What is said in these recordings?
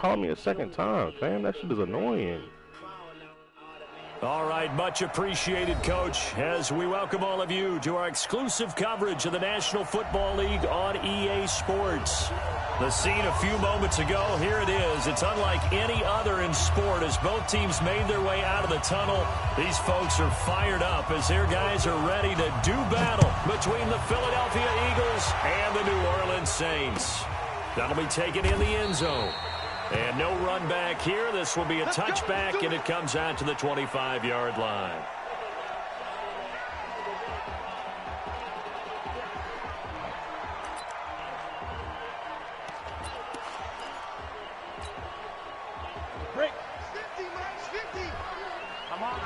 call me a second time, fam. That shit is annoying. All right, much appreciated, Coach, as we welcome all of you to our exclusive coverage of the National Football League on EA Sports. The scene a few moments ago, here it is. It's unlike any other in sport as both teams made their way out of the tunnel. These folks are fired up as their guys are ready to do battle between the Philadelphia Eagles and the New Orleans Saints. That'll be taken in the end zone. And no run back here. This will be a touchback, and it comes out to the 25-yard line. Break. 50, Mike, 50. I'm on.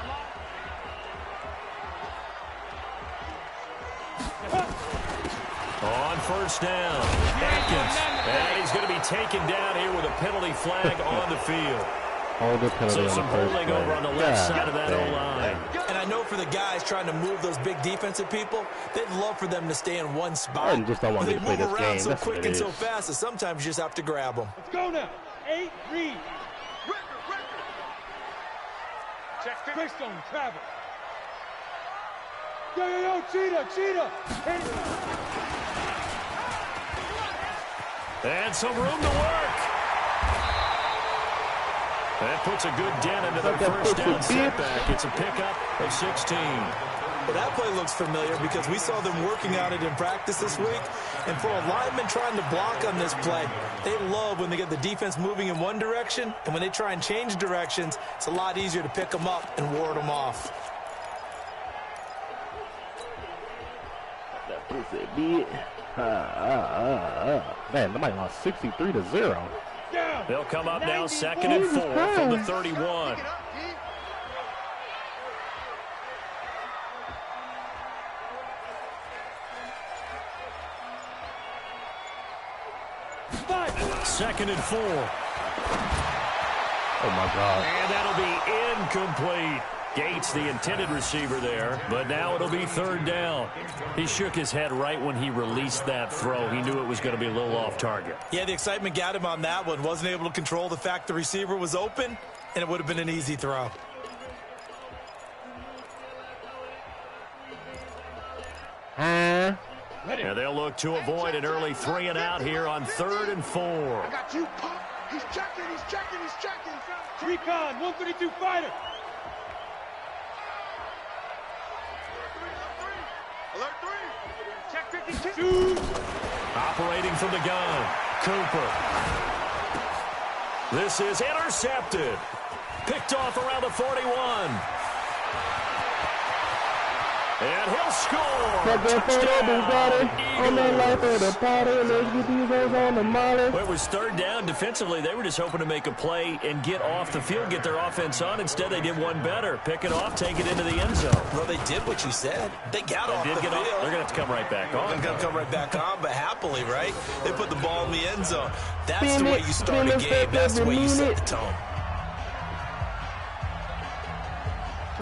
On first down, Atkins, and he's going to be taken down here with a penalty flag on the field. Hold the penalty. So some holding over on the left side of that O-line. And I know for the guys trying to move those big defensive people, they'd love for them to stay in one spot. I just don't want but to they play move this around game. so That's quick and so fast that sometimes you just have to grab them. Let's go now. 8, read. Check Christone, travel. Yo, cheetah. And some room to work. That puts a good dent into their first down setback. It's a pickup of 16. Well, that play looks familiar because we saw them working on it in practice this week. And for a lineman trying to block on this play, they love when they get the defense moving in one direction. And when they try and change directions, it's a lot easier to pick them up and ward them off. Man, somebody lost 63-0. They'll come up now 2nd and 4 from the 31. Second and 4. Oh, my God. And that'll be incomplete. Gates, the intended receiver there, but now it'll be 3rd down. He shook his head right when he released that throw. He knew it was going to be a little off target. Yeah, the excitement got him on that one. Wasn't able to control the fact the receiver was open, and it would have been an easy throw. And they'll look to avoid an early 3 and out here on 3rd and 4. I got you, Pop. He's checking. Recon, 132 fighter. Alert 3. Check 52. Operating from the gun, Cooper. This is intercepted. Picked off around the 41. And he'll score. Well, it was 3rd down. Defensively, they were just hoping to make a play and get off the field, get their offense on. Instead, they did one better. Pick it off, take it into the end zone. Well, they did what you said. They got off the field. They're going to have to come right back on. They're going to come right back on, but happily, right? They put the ball in the end zone. That's the way you start a game. That's the way you set the tone.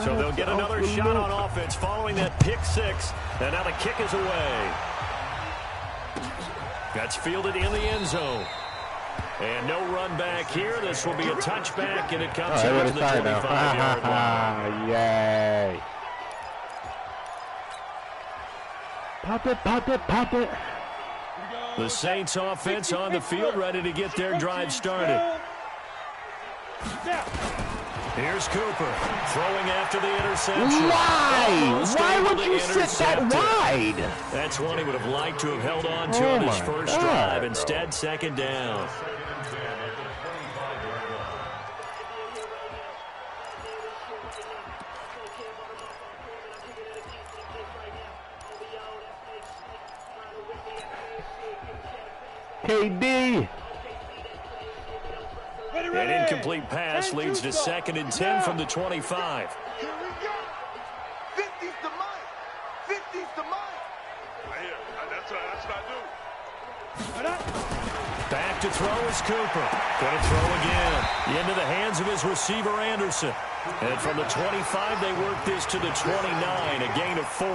So they'll get another shot on offense following that pick 6. And now the kick is away. That's fielded in the end zone. And no run back here. This will be a touchback, and it comes out to the 25-yard line. Yay. Pop it. The Saints offense on the field, ready to get their drive started. Here's Cooper throwing after the interception. Why would you sit that wide? That's one he would have liked to have held on to on his first drive. Instead, 2nd down. KD. An incomplete pass leads to 2nd and 10 from the 25. Here we go. 50's the mic. 50's the mic. Right here. That's what I do. Back to throw is Cooper. Going to throw again. Into the hands of his receiver, Anderson. And from the 25, they work this to the 29, a gain of 4.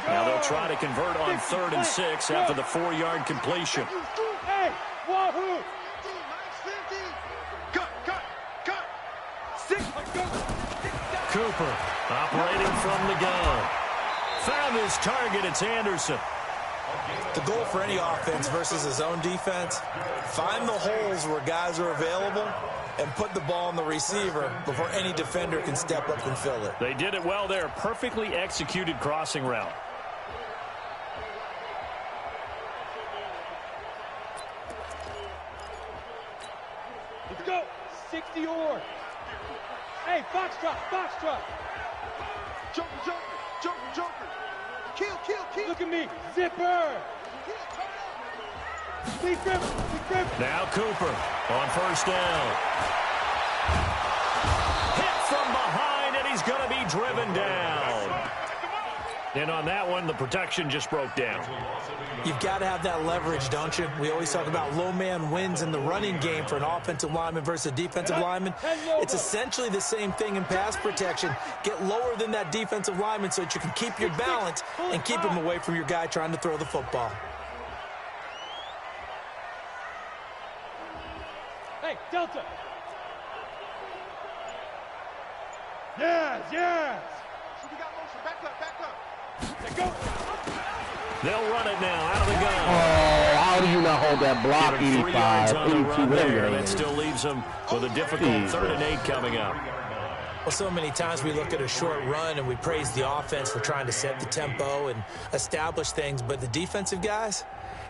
Now they'll They'll try to convert on 3rd and 6 after the 4-yard completion. Hey, wahoo! Cut. 6. Cooper operating from the gun. Found his target. It's Anderson. The goal for any offense versus his own defense, find the holes where guys are available and put the ball on the receiver before any defender can step up and fill it. They did it well there. Perfectly executed crossing route. Let's go. 60 or. Hey, foxtrot. Joker. Kill. Look at me. Zipper. Big grip. Now Cooper on 1st down. Hit from behind, and he's going to be driven down. And on that one, the protection just broke down. You've got to have that leverage, don't you? We always talk about low man wins in the running game for an offensive lineman versus a defensive lineman. It's essentially the same thing in pass protection. Get lower than that defensive lineman so that you can keep your balance and keep him away from your guy trying to throw the football. Hey, Delta. Yes. We got motion. Back up. Let go. They'll run it now out of the gun. Oh, how do you not hold that block? 3 yards on the 82, run there. whatever. That still leaves them with a difficult 3rd and 8 coming up. Well, so many times we look at a short run and we praise the offense for trying to set the tempo and establish things, but the defensive guys,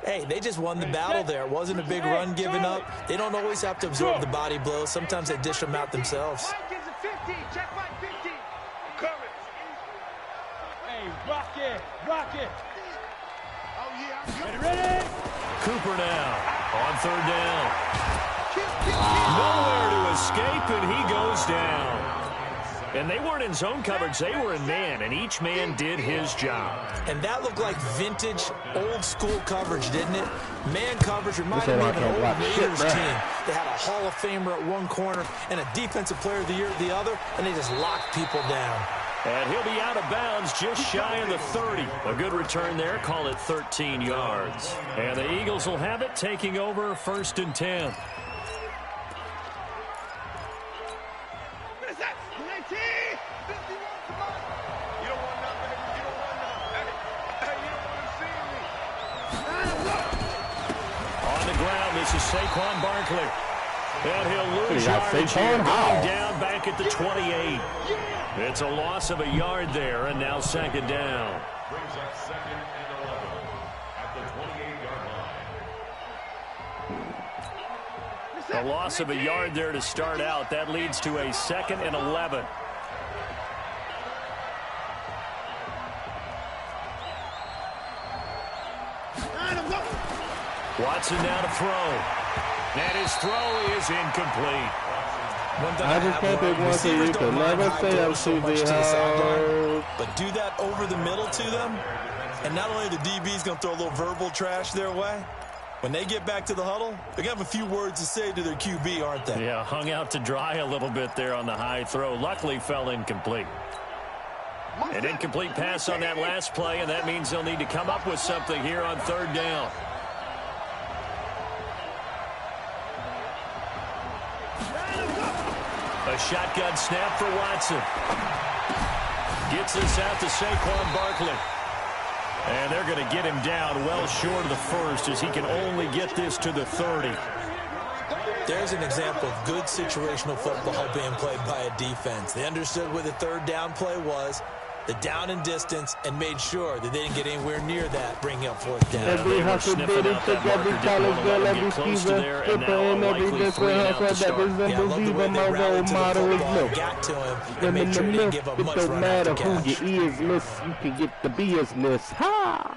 hey, they just won the battle there. It wasn't a big run given up. They don't always have to absorb the body blows. Sometimes they dish them out themselves. Check by 50. Courage. Hey, rock it. Oh, yeah. Ready? Cooper now on 3rd down. Nowhere to escape, and he goes down. And they weren't in zone coverage. They were in man, and each man did his job. And that looked like vintage, old-school coverage, didn't it? Man coverage reminded me of an old Raiders team. They had a Hall of Famer at one corner and a Defensive Player of the Year at the other, and they just locked people down. And he'll be out of bounds just shy of the 30. A good return there. Call it 13 yards. And the Eagles will have it, taking over 1st and 10. This is Saquon Barkley. And he'll lose yardage here, going down back at the 28. It's a loss of a yard there, and now 2nd down. Brings up 2nd and 11 at the 28-yard line. A loss of a yard there to start out. That leads to a 2nd and 11. Watson now to throw. And his throw is incomplete. I just can't think one thing you can never say I'm too big. But do that over the middle to them, and not only the DB's going to throw a little verbal trash their way, when they get back to the huddle, they're going to have a few words to say to their QB, aren't they? Yeah, hung out to dry a little bit there on the high throw. Luckily fell incomplete. An incomplete pass on that last play, and that means they'll need to come up with something here on 3rd down. A shotgun snap for Watson. Gets this out to Saquon Barkley. And they're going to get him down well short of the 1st as he can only get this to the 30. There's an example of good situational football being played by a defense. They understood where the 3rd down play was, the down and distance, and made sure that they didn't get anywhere near that, bringing up 4th down. Every hustle did it, took every college girl, every Steven, stripper, and every different hustle that resembles even my role model is look. And in the myth, it don't matter who you is, miss, you can get the business. Ha!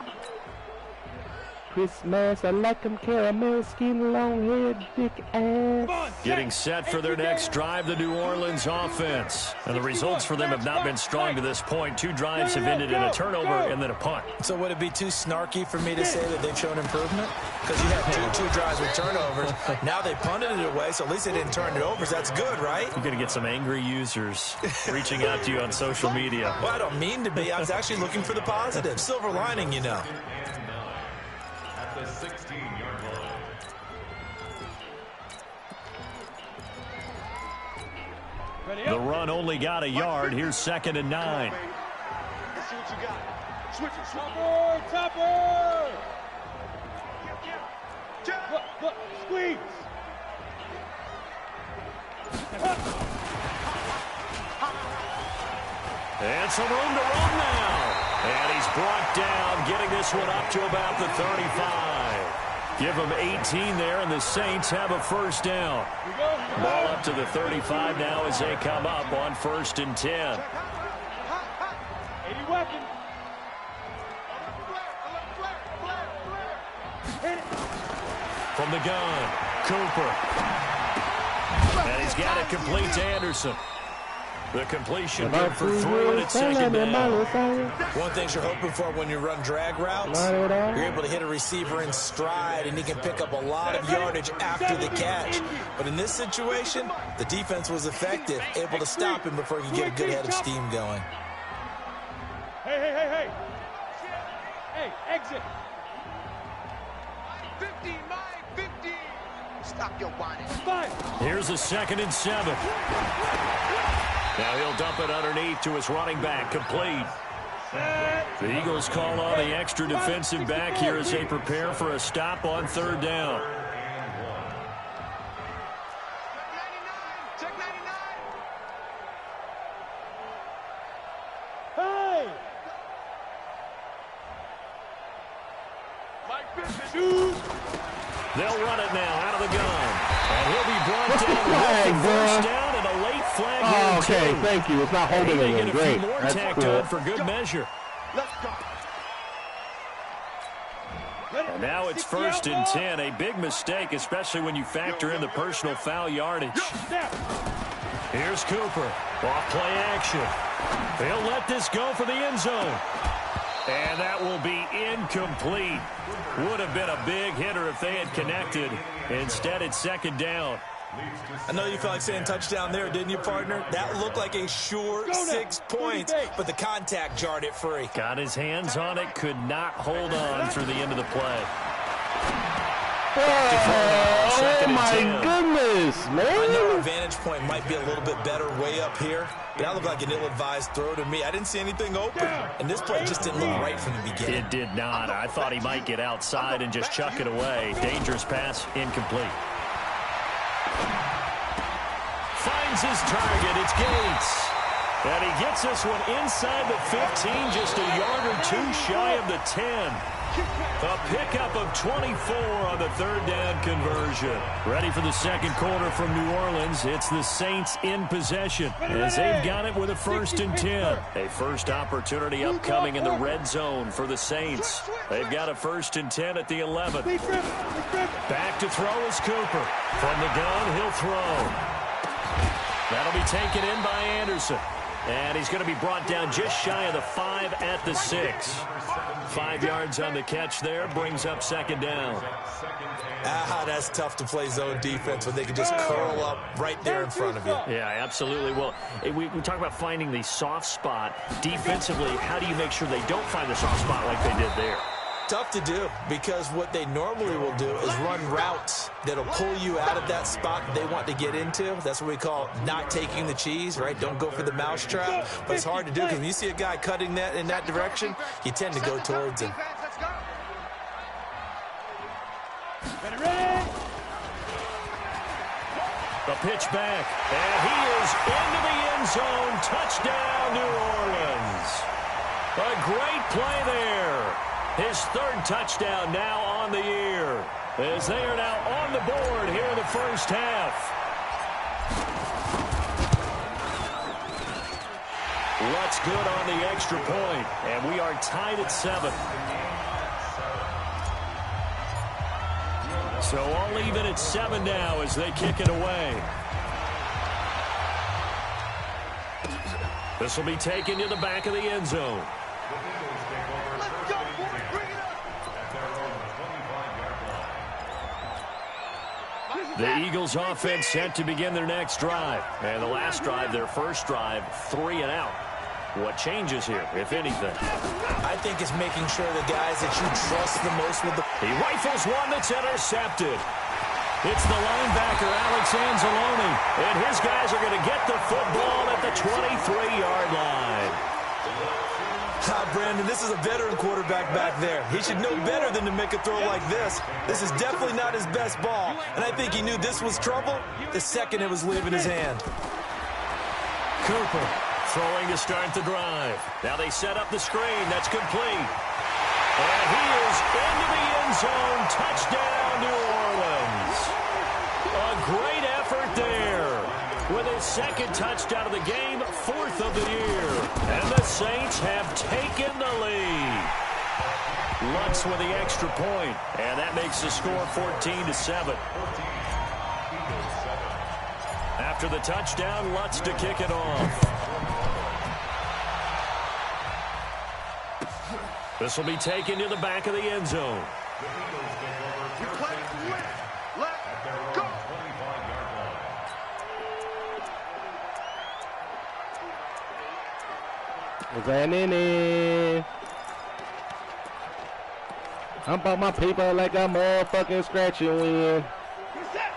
Christmas, I like them caramel skin, long head, thick ass. Getting set for their next drive, the New Orleans offense. And the results for them have not been strong to this point. 2 drives have ended in a turnover and then a punt. So would it be too snarky for me to say that they've shown improvement? Because you had two drives with turnovers. Now they punted it away, so at least they didn't turn it over. So that's good, right? You're going to get some angry users reaching out to you on social media. Well, I don't mean to be. I was actually looking for the positive. Silver lining, you know. At the 16-yard line. The run only got a yard. Here's 2nd and 9. Let's see what you got. Switch it. Topper! Look, squeeze! And some room to run now. And he's brought down, getting this one up to about the 35. Give them 18 there, and the Saints have a first down. Ball up to the 35 now as they come up on 1st and 10. 80 weapon. From the gun, Cooper. And he's got it complete to Anderson. The completion good for 3, and it's 2nd down. One thing you're hoping for when you run drag routes, you're able to hit a receiver in stride, and he can pick up a lot of yardage after the catch. But in this situation, the defense was effective, able to stop him before he could get a good head of steam going. Hey. Hey, exit. 50, 50. Stop your whining. 5. Here's a 2nd and 7. Now he'll dump it underneath to his running back, complete. The Eagles call on the extra defensive back here as they prepare for a stop on 3rd down. Check 99. Hey! Mike Bishop. Shoot! They'll run it now out of the gun. And he'll be brought What's the down flag, with the first down and a late flag. Oh, okay, here, too. thank you. It's not holding They get it. a Great. few more That's tacked cool. on for good measure. Let's go. And now it's 1st and 10. A big mistake, especially when you factor in the personal foul yardage. Snap! Here's Cooper. Off play action. They'll let this go for the end zone. And that will be incomplete. Would have been a big hitter if they had connected. Instead, it's 2nd down. I know you felt like saying touchdown there, didn't you, partner? That looked like a sure 6 points, but the contact jarred it free. Got his hands on it, could not hold on through the end of the play. Oh my goodness, I know our man. vantage point might be a little bit better way up here, but that looked like an ill-advised throw to me. I didn't see anything open, and this play just didn't look right from the beginning. It did not. I thought he might get outside and just chuck it away. Dangerous pass, incomplete. Finds his target. It's Gates. And he gets this one inside the 15, just a yard or 2 shy of the 10. A pickup of 24 on the 3rd down conversion. Ready for the 2nd quarter from New Orleans. It's the Saints in possession as they've got it with a 1st and 10. A first opportunity upcoming in the red zone for the Saints. They've got a 1st and 10 at the 11. Back to throw is Cooper. From the gun, he'll throw. That'll be taken in by Anderson. And he's going to be brought down just shy of the 5 at the 6. 5 yards on the catch there, brings up 2nd down. That's tough to play zone defense when they can just curl up right there in front of you. Yeah, absolutely. Well, we talk about finding the soft spot. Defensively, how do you make sure they don't find the soft spot like they did there? Tough to do, because what they normally will do is run routes that'll pull you out of that spot they want to get into. That's what we call not taking the cheese, right? Don't go for the mousetrap. But it's hard to do because when you see a guy cutting that in that direction, you tend to go towards him. Let's go. Ready! The pitch back, and he is into the end zone. Touchdown, New Orleans. A great play there. His 3rd touchdown now on the year, as they are now on the board here in the first half. What's good on the extra point, and we are tied at 7. So all even at 7 now as they kick it away. This will be taken to the back of the end zone. Let's go, boy. Bring it up. The Eagles offense set to begin their next drive. And the last drive, their first drive, 3 and out. What changes here, if anything? I think it's making sure the guys that you trust the most with the... He rifles one that's intercepted. It's the linebacker, Alex Anzalone. And his guys are going to get the football at the 23-yard line. Brandon, this is a veteran quarterback back there. He should know better than to make a throw like this. This is definitely not his best ball. And I think he knew this was trouble the second it was leaving his hand. Cooper throwing to start the drive. Now they set up the screen. That's complete. And he is into the end zone. Touchdown, New Orleans. A great effort there. With his second touchdown of the game, 4th of the year. And the Saints have taken the lead. Lutz with the extra point, and that makes the score 14-7. After the touchdown, Lutz to kick it off. This will be taken to the back of the end zone. We play to win. Let's go. I'm about my people like a motherfucking scratch and win.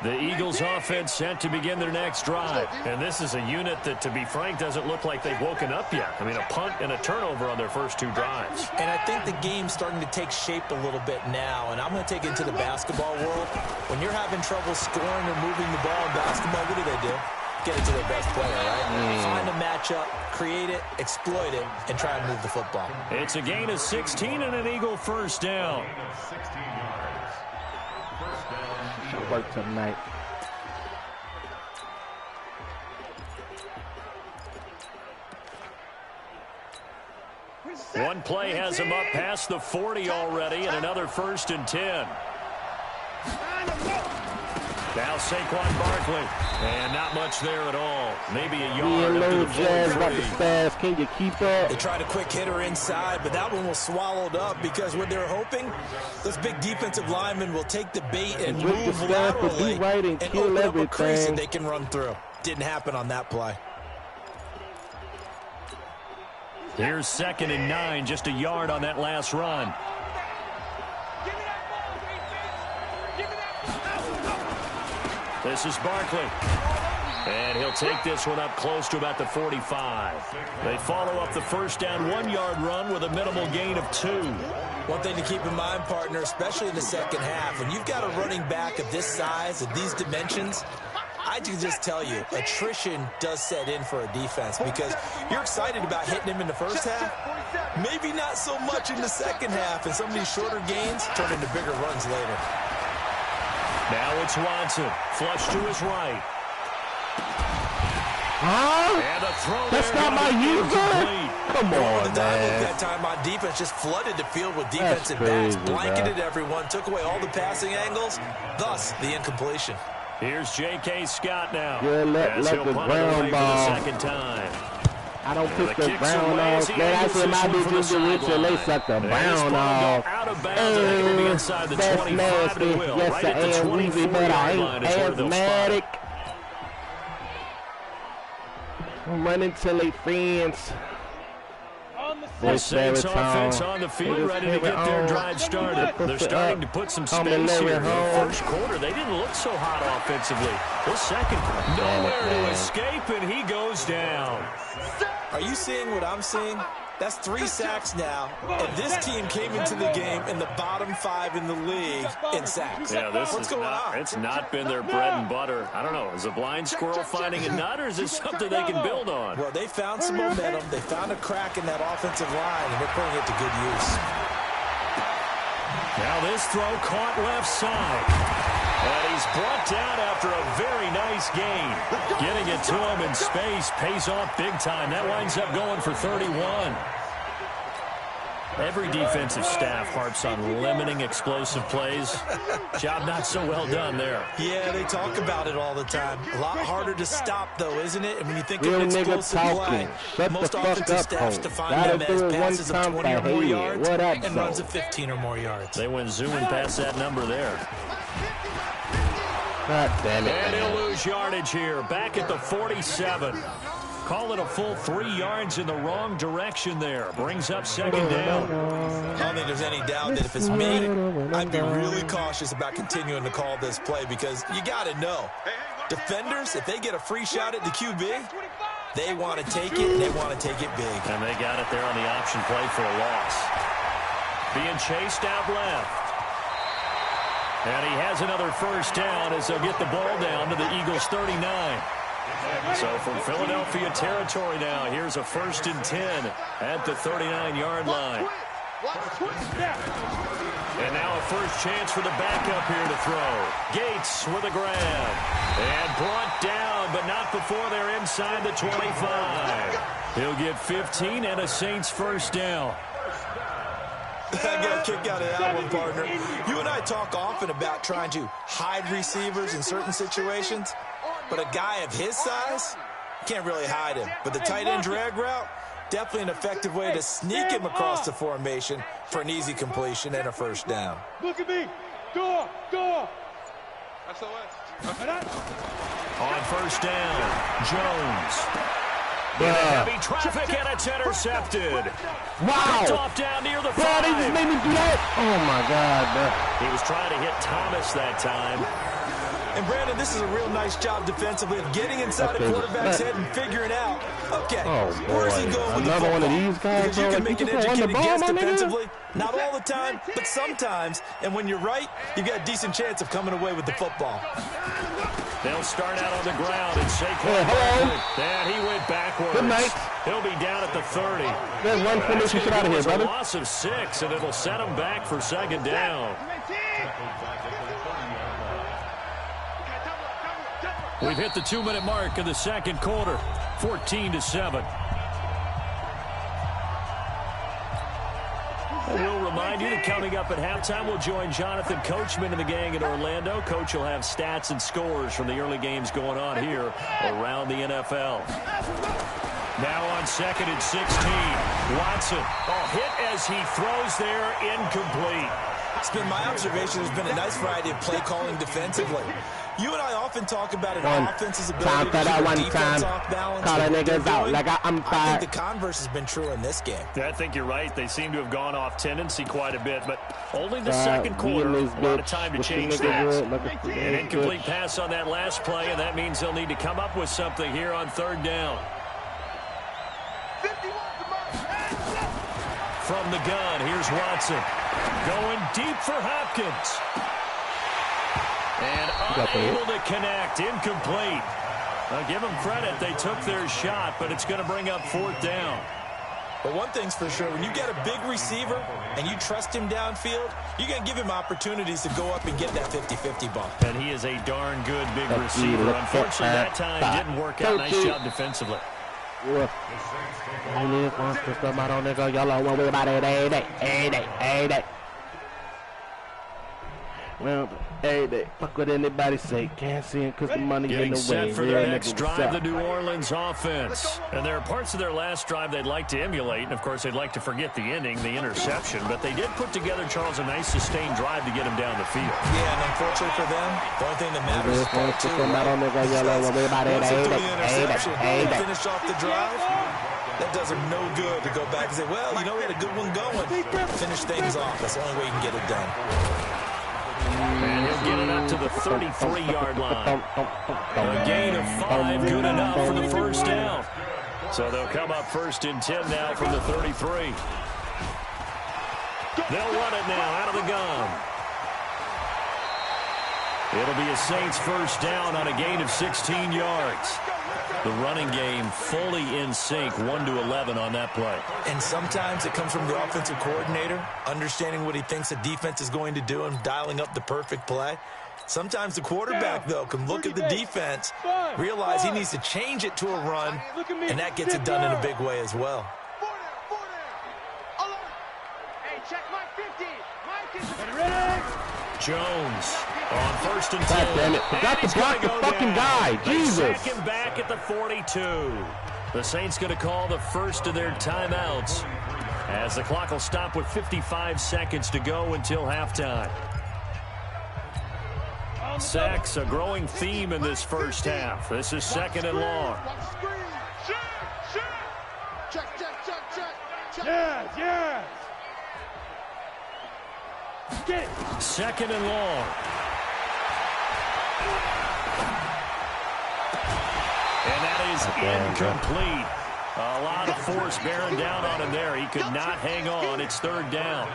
The Eagles offense set to begin their next drive. And this is a unit that, to be frank, doesn't look like they've woken up yet. I mean, a punt and a turnover on their first 2 drives. And I think the game's starting to take shape a little bit now. And I'm going to take it into the basketball world. When you're having trouble scoring or moving the ball in basketball, what do? Get it to their best player, right? Find a matchup, create it, exploit it, and try and move the football. It's a gain of 16 and an Eagle first down. Should work tonight. One play has him up past the 40 already, and another 1st and 10. Now Saquon Barkley, and not much there at all. Maybe a yard up to the 43. Can you keep up? They tried a quick hitter inside, but that one was swallowed up because what they're hoping, those big defensive linemen will take the bait and move laterally and open up a crease that they can run through. Didn't happen on that play. Here's 2nd and 9, just a yard on that last run. This is Barkley. And he'll take this one up close to about the 45. They follow up the first down 1-yard run with a minimal gain of 2. One thing to keep in mind, partner, especially in the second half, when you've got a running back of this size, of these dimensions, I can just tell you, attrition does set in for a defense because you're excited about hitting him in the first half. Maybe not so much in the second half, and some of these shorter gains turn into bigger runs later. Now it's Watson, flush to his right. Huh? And a throw. That's not my user. Come on, man. That time on defense just flooded the field with defensive backs, blanketed everyone, took away all the passing angles, thus the incompletion. Here's J.K. Scott now. Yeah, let the ground ball. For the second time. I don't pick the brown off. Man, I said my bitches get rich and they suck the brown off. That's nasty. Yes, I am weezy, but I ain't asthmatic. I'm running till they friends. The Saints offense on the field, ready to get their drive started. They're starting to put some space here. In the first quarter, they didn't look so hot offensively. The second, nowhere to escape, and he goes down. Are you seeing what I'm seeing? That's 3 sacks now, and this team came into the game in the bottom 5 in the league in sacks. Yeah, What's going on? It's not been their bread and butter. I don't know. Is a blind squirrel finding a nut, or is it something they can build on? Well, they found some momentum. They found a crack in that offensive line, and they're putting it to good use. Now this throw caught left side. And he's brought down after a very nice gain. Getting it to him in space pays off big time. That winds up going for 31. Every defensive staff harps on limiting explosive plays. Job not so well done there. Yeah, they talk about it all the time. A lot harder to stop, though, isn't it? And when you think of an explosive play, most offensive staffs define them as passes of 20 or more yards and runs of 15 or more yards. They went zooming past that number there. God damn it. And he'll lose yardage here. Back at the 47. Call it a full 3 yards in the wrong direction there. Brings up second down. I don't think there's any doubt that if it's me, I'd be really cautious about continuing to call this play because you got to know. Defenders, if they get a free shot at the QB, they want to take it, and they want to take it big. And they got it there on the option play for a loss. Being chased out left. And he has another first down as they'll get the ball down to the Eagles' 39. So from Philadelphia territory now, here's a 1st and 10 at the 39-yard line. And now a first chance for the backup here to throw. Gates with a grab. And brought down, but not before they're inside the 25. He'll get 15 and a Saints first down. I got a kick out of that one, partner. You and I talk often about trying to hide receivers in certain situations. But a guy of his size, can't really hide him. But the tight end drag route, definitely an effective way to sneak him across the formation for an easy completion and a first down. Look at me. Door. On first down, Jones. Heavy traffic, and it's intercepted. Wow. Off down near the 5. Bro, they just made me do that. Oh, my God, bro. He was trying to hit Thomas that time. And, Brandon, this is a real nice job defensively of getting inside a quarterback's head and figuring out, okay, where's he going with the football? Another one of these guys, because you can make an educated guess defensively. Not all the time, nigga. but sometimes. And when you're right, you've got a decent chance of coming away with the football. They'll start out on the ground and Saquon. And he went backwards. Good night. He'll be down at the 30. There's one finish. Get out of here, brother. A loss of 6, and it'll set him back for second down. We've hit the 2-minute mark in the second quarter, 14-7. We'll remind you that coming up at halftime, we'll join Jonathan Coachman and the gang in Orlando. Coach will have stats and scores from the early games going on here around the NFL. Now on 2nd and 16, Watson. Hit as he throws there, incomplete. It's been my observation there's been a nice variety of play calling defensively. You and I often talk about an offense's ability to keep defense off balance. Call that niggas out like I'm fired. I think the converse has been true in this game. I think you're right. They seem to have gone off tendency quite a bit, but only the second quarter. A lot of time to change that. An incomplete pass on that last play, and that means they'll need to come up with something here on 3rd down. From the gun, here's Watson. Going deep for Hopkins. And unable to connect. Incomplete. Now give them credit. They took their shot, but it's going to bring up 4th down. But one thing's for sure, when you get a big receiver and you trust him downfield, you're going to give him opportunities to go up and get that 50-50 ball. And he is a darn good big receiver. Unfortunately, that time didn't work out. Nice job defensively. Well, hey, they fuck what anybody say. Can't see him because the money in the way. Set for their next drive, the New Orleans offense. And there are parts of their last drive they'd like to emulate. And, of course, they'd like to forget the ending, the interception. But they did put together, Charles, a nice sustained drive to get him down the field. Yeah, and unfortunately for them, the only thing that matters is part 2. Finish off the drive. That does him no good to go back and say, well, you know, we had a good one going. Finish things off. That's the only way you can get it done. And he'll get it up to the 33-yard line. A gain of 5, good enough for the first down. So they'll come up 1st and 10 now from the 33. They'll run it now out of the gun. It'll be a Saints first down on a gain of 16 yards. The running game fully in sync, 1-11 on that play. And sometimes it comes from the offensive coordinator, understanding what he thinks the defense is going to do and dialing up the perfect play. Sometimes the quarterback, though, can look at the defense, realize he needs to change it to a run, and that gets it done in a big way as well. Jones on 1st and 10. God damn it. Forgot to block the fucking guy. Jesus. They sack him back at the 42. The Saints going to call the first of their timeouts as the clock will stop with 55 seconds to go until halftime. Sacks, a growing theme in this first half. This is 2nd and long. Yes. Get it. 2nd and long. And that is incomplete. A lot of force bearing down on him there. He could not hang on. It's 3rd down.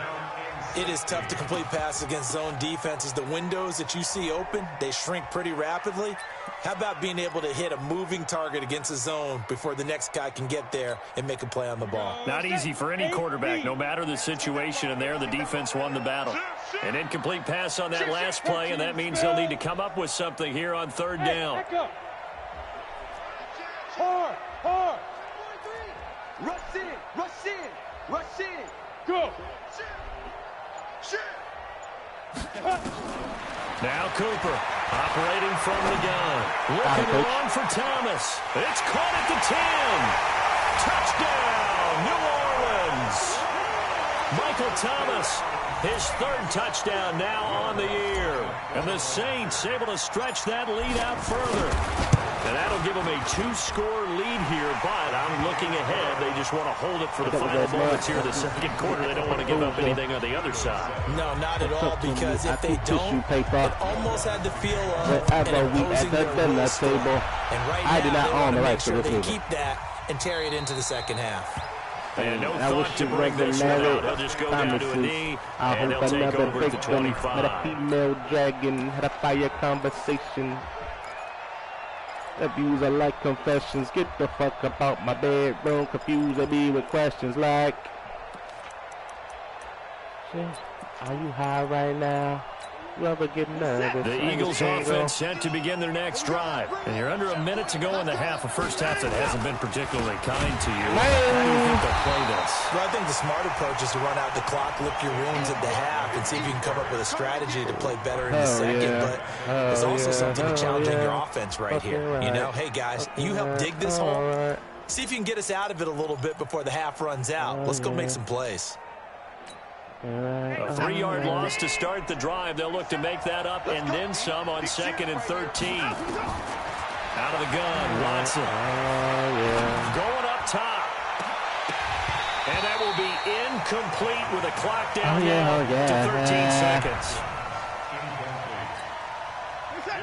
It is tough to complete passes against zone defenses. The windows that you see open, they shrink pretty rapidly. How about being able to hit a moving target against a zone before the next guy can get there and make a play on the ball? Not easy for any quarterback, no matter the situation. And there, the defense won the battle. An incomplete pass on that last play, and that means they'll need to come up with something here on 3rd down. Hard. Rush in. Go. Now Cooper operating from the gun. Looking long for Thomas. It's caught at the 10. Touchdown, New Orleans. Michael Thomas, his 3rd touchdown now on the year. And the Saints able to stretch that lead out further. And that'll give them a 2-score lead here, but I'm looking ahead. They just want to hold it for the final moments here in the 2nd quarter. They don't want to give up anything on the other side. No, not at all, because if they don't, it almost had the feel of an imposing their rules. And right now, they want to make sure they keep that and carry it into the 2nd half. And no thought to bring this one out. He'll just go down to a knee, and they'll take over at the 25. Had a female dragon, had a fire conversation. Abuse, I like confessions. Get the fuck about my bedroom. Confuse me with questions like, are you high right now? You ever get nervous? The Eagles offense set to begin their next drive. And you're under a minute to go in the half. A first half that hasn't been particularly kind to you. How do you think they'll play this? Well, I think the smart approach is to run out the clock, lick your wounds at the half, and see if you can come up with a strategy to play better in the second. But there's also something to challenging your offense right here. You know, hey, guys, you help dig this hole. See if you can get us out of it a little bit before the half runs out. Let's go make some plays. A 3-yard loss to start the drive. They'll look to make that up and then some on 2nd and 13. Out of the gun, Watson. Going up top. And that will be incomplete with a clock down to 13 seconds.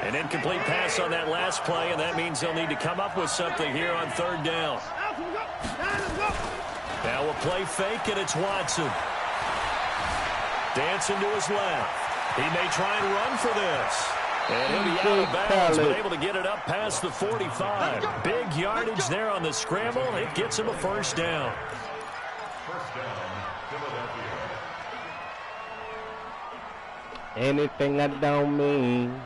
An incomplete pass on that last play, and that means they'll need to come up with something here on 3rd down. Now a play fake, and it's Watson. Dancing to his left. He may try and run for this. And he'll be out of bounds, but able to get it up past the 45. Big yardage there on the scramble. It gets him a 1st down. First down, Philadelphia. Anything I don't mean.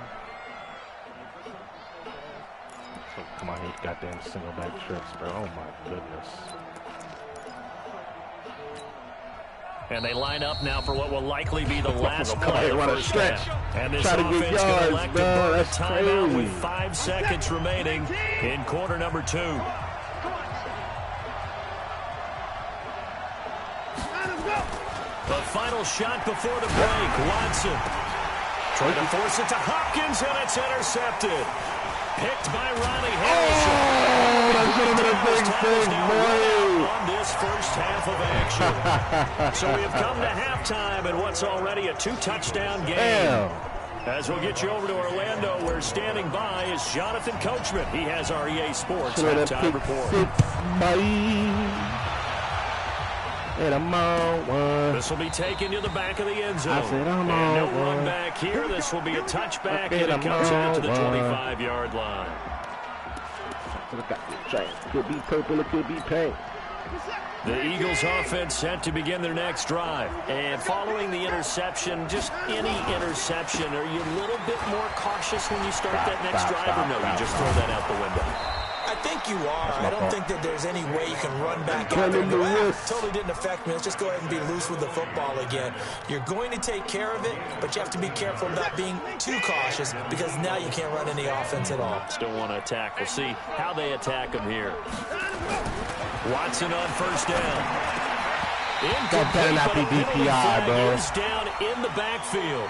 Oh, come on, these goddamn single back trips, bro. Oh my goodness. And they line up now for what will likely be the last play of the first half. And this Try to offense get yards, going to elect to burn a timeout crazy. with 5 seconds remaining in quarter number 2. The final shot before the break. Watson trying to force it to Hopkins, and it's intercepted. Picked by Ronnie Harrison. Oh, that should have been a big thing, boy. On this first half of action. So we have come to halftime in what's already a 2-touchdown game. Damn. As we'll get you over to Orlando, where standing by is Jonathan Coachman. He has our EA Sports halftime report. And I'm on one. This will be taken to the back of the end zone. I said I'm and no on run one. back here. This will be a touchback, Okay, and it I'm comes out to on the one. 25-yard line. Could be purple, it could be pink. The Eagles offense set to begin their next drive. And following the interception, just any interception, are you a little bit more cautious when you start that next drive, or no, you just throw that out the window? I think you are. I don't think that there's any way you can run back out there and go, totally didn't affect me. Let's just go ahead and be loose with the football again. You're going to take care of it, but you have to be careful about being too cautious because now you can't run any offense at all. Still want to attack. We'll see how they attack him here. Watson on first down. That better not be DPI, bro. Is down in the backfield.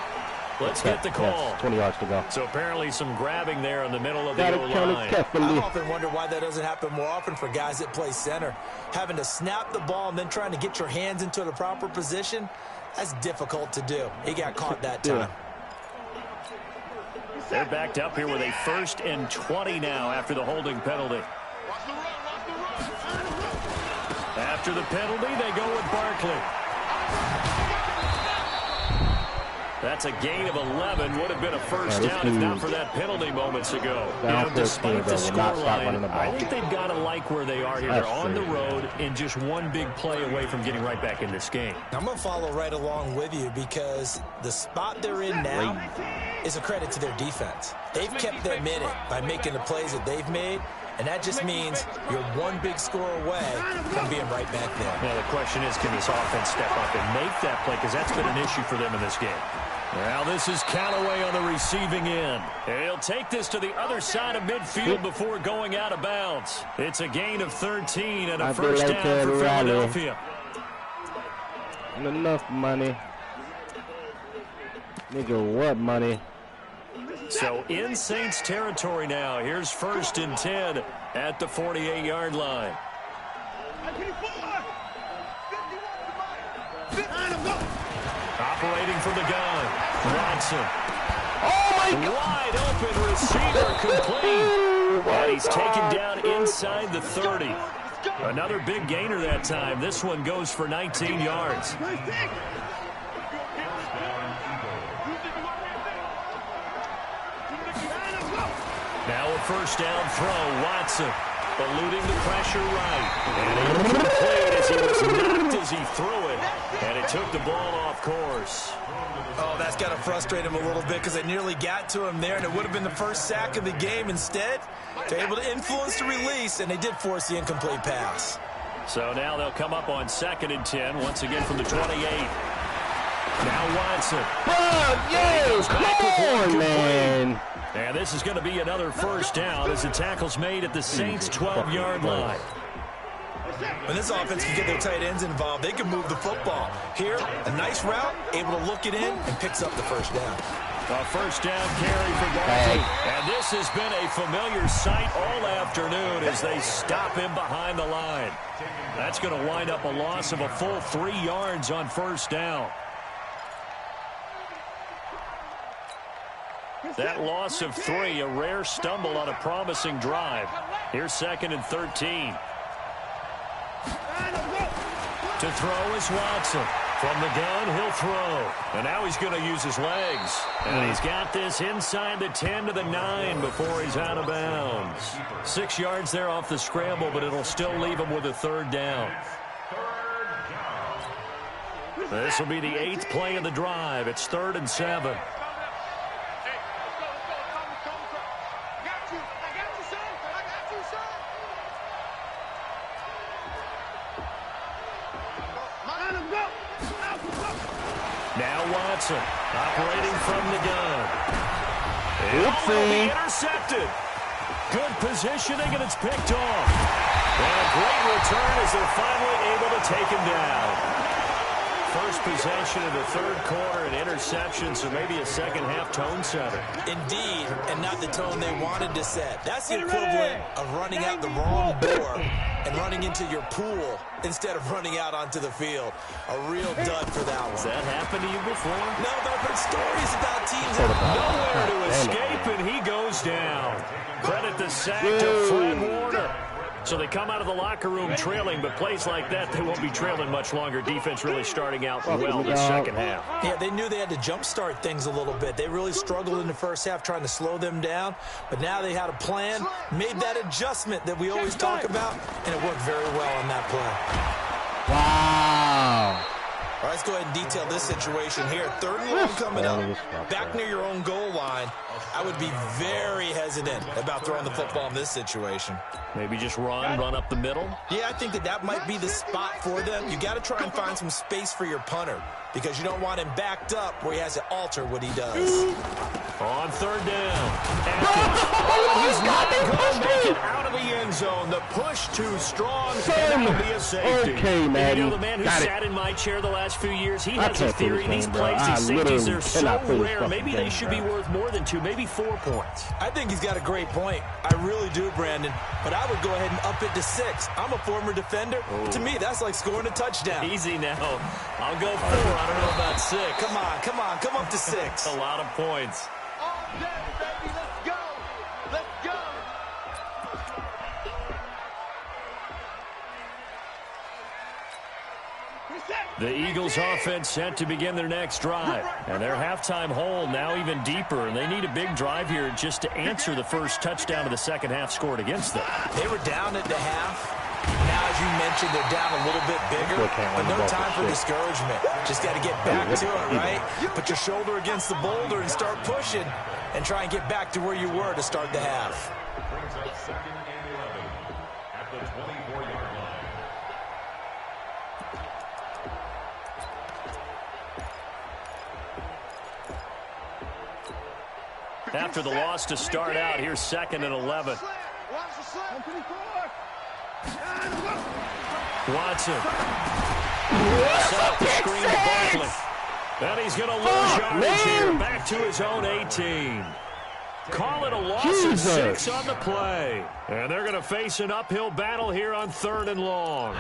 Let's get the call. 20 yards to go. So apparently some grabbing there in the middle of the O-line. I've often wondered why that doesn't happen more often for guys that play center. Having to snap the ball and then trying to get your hands into the proper position, that's difficult to do. He got caught that time. They're backed up here with a 1st and 20 now after the holding penalty. After the penalty, they go with Barkley. That's a gain of 11. Would have been a first down if not for that penalty moments ago. Despite the scoreline, I think they've got to like where they are here. They're on the road and just one big play away from getting right back in this game. I'm going to follow right along with you because the spot they're in now is a credit to their defense. They've kept them in it by making the plays that they've made. And that just means you're one big score away from being right back there. Now, the question is, can this offense step up and make that play? Because that's been an issue for them in this game. Now, this is Callaway on the receiving end. He'll take this to the other side of midfield before going out of bounds. It's a gain of 13 and a first down for Philadelphia. Enough money. Nigga, what money? So in Saints territory now. Here's 1st and 10 at the 48-yard line. Operating from the gun, Watson. Oh, my God. Wide open receiver complete. And he's taken down inside the 30. Another big gainer that time. This one goes for 19 yards. Now a first down throw, Watson eluding the pressure right. And incomplete as he was knocked as he threw it. And it took the ball off course. Oh, that's got to frustrate him a little bit because they nearly got to him there, and it would have been the first sack of the game. Instead, they're able to influence the release, and they did force the incomplete pass. So now they'll come up on 2nd and 10, once again from the 28. Now Watson. Oh, yes, come on, man. And this is going to be another first down as the tackle's made at the Saints' 12-yard line. When this offense can get their tight ends involved, they can move the football. Here, a nice route, able to look it in, and picks up the first down. A first down carry for Barkley. And this has been a familiar sight all afternoon as they stop him behind the line. That's going to wind up a loss of a full 3 yards on first down. That loss of 3, a rare stumble on a promising drive. Here's 2nd and 13. To throw is Watson. From the gun, he'll throw. And now he's going to use his legs. And he's got this inside the 10 to the 9 before he's out of bounds. 6 yards there off the scramble, but it'll still leave him with a 3rd down. This will be the 8th play of the drive. It's 3rd and 7. Now Watson operating from the gun. It will be intercepted. Good positioning, and it's picked off. And a great return as they're finally able to take him down. First possession of the 3rd quarter, an interception, so maybe a second-half tone setter. Indeed, and not the tone they wanted to set. That's the equivalent of running out the wrong door and running into your pool instead of running out onto the field. A real dud for that one. Has that happened to you before? No, but I've heard stories about teams that nowhere to escape, and he goes down. Credit the sack to Fred Warner. So they come out of the locker room trailing, but plays like that, they won't be trailing much longer. Defense really starting out well in the second half. Yeah, they knew they had to jumpstart things a little bit. They really struggled in the first half trying to slow them down, but now they had a plan, made that adjustment that we always talk about, and it worked very well on that play. Wow. All right, let's go ahead and detail this situation here. 3rd and long coming up, back near your own goal line. I would be very hesitant about throwing the football in this situation. Maybe just run up the middle? Yeah, I think that might be the spot for them. You got to try and find some space for your punter because you don't want him backed up where he has to alter what he does. On 3rd down. He's not going to make it out of the end zone. The push too strong. And that'll be a safety. Okay, man. You know, the man who sat in my chair the last few years, he has a theory. These plays, these safeties, they're so rare. Maybe they should be worth more than 2, maybe 4 points. I think he's got a great point. I really do, Brandon. But I would go ahead and up it to 6. I'm a former defender. To me, that's like scoring a touchdown. Easy now. I'll go 4. I don't know about 6. Come on. Come up to 6. A lot of points. All day, baby. Let's go. Let's go. The Eagles offense set to begin their next drive. And their halftime hole now even deeper. And they need a big drive here just to answer the first touchdown of the second half scored against them. They were down at the half. Now, as you mentioned, they're down a little bit bigger. But no time for discouragement. Just got to get back to it, right? Put your shoulder against the boulder and start pushing. And try and get back to where you were to start the half. Brings up 2nd and 11 at the 24-yard line. After the loss to start out, here's 2nd and 11. Watson. Set up the screen to Barkley. And he's going to lose yardage here. Back to his own 18. Call it a loss of 6 on the play. And they're going to face an uphill battle here on 3rd and long.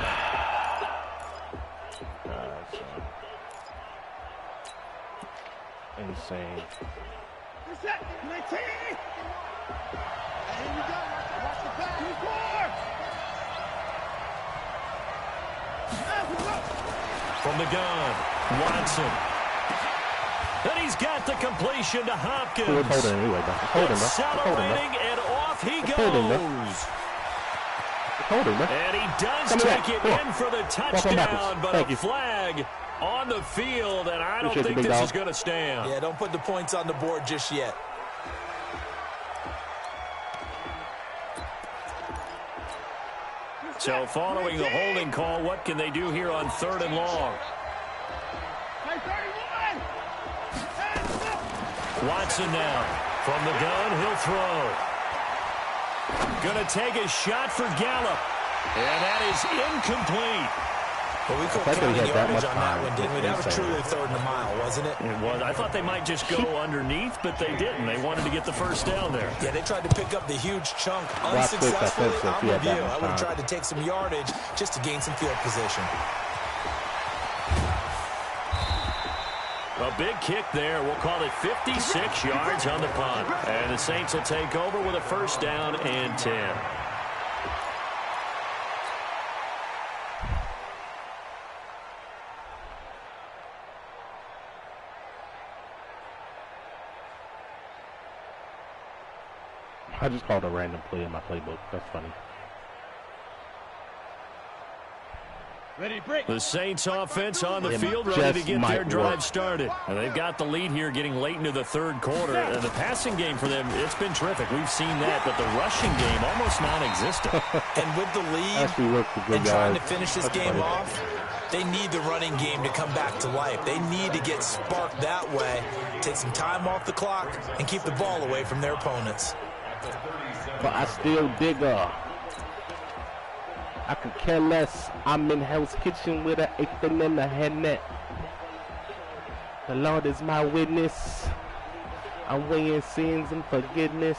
Insane. From the gun, Watson. And he's got the completion to Hopkins. Hold him anyway, bro. Accelerating, and off he goes. Hold him, and he does take it in for the touchdown, but a flag on the field, and I don't think this is going to stand. Yeah, don't put the points on the board just yet. So following the holding call, what can they do here on 3rd and long? Watson now. From the gun, he'll throw. Going to take a shot for Gallup. And that is incomplete. But we couldn't count any yardage on that one, didn't we? That was truly 3rd and a mile, wasn't it? It was. I thought they might just go underneath, but they didn't. They wanted to get the first down there. Yeah, they tried to pick up the huge chunk unsuccessfully. I'm with you. I would have tried to take some yardage just to gain some field position. A big kick there. We'll call it 56 yards on the punt. And the Saints will take over with a first down and 10. I just called a random play in my playbook. That's funny. Ready to break. The Saints offense on the field, ready to get their drive started. And they've got the lead here getting late into the 3rd quarter. And the passing game for them, it's been terrific. We've seen that, but the rushing game almost non-existent. And with the lead and trying to finish this game off, they need the running game to come back to life. They need to get sparked that way, take some time off the clock, and keep the ball away from their opponents. But I still dig her. I could care less. I'm in Hell's Kitchen with an apron and a head net. The Lord is my witness. I'm weighing sins and forgiveness.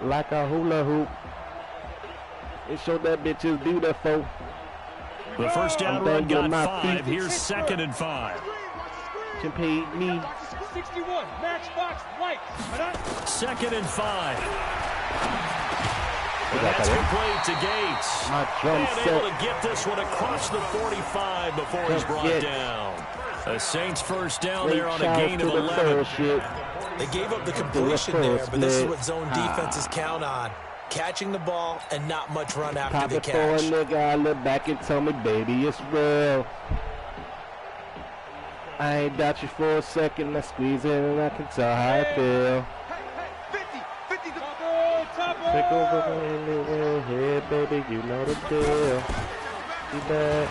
Like a hula hoop. It showed that bitch is beautiful. The first down run got 5. Here's 2nd and 5. You paid me. 61, Matchbox White. 2nd and 5. And that's complete to Gates. And able to get this one across the 45 before he's brought down. The Saints first down there on a gain of 11. They gave up the completion there, but this is what zone defenses count on. catching the ball and not much run after Pop the it for a catch. nigga, I look back and tell me, baby, it's real. I ain't doubt you for a second, I squeeze in and I can tell how I feel. Hey, 50 to Take over anywhere, here, baby, you know the deal. You bet,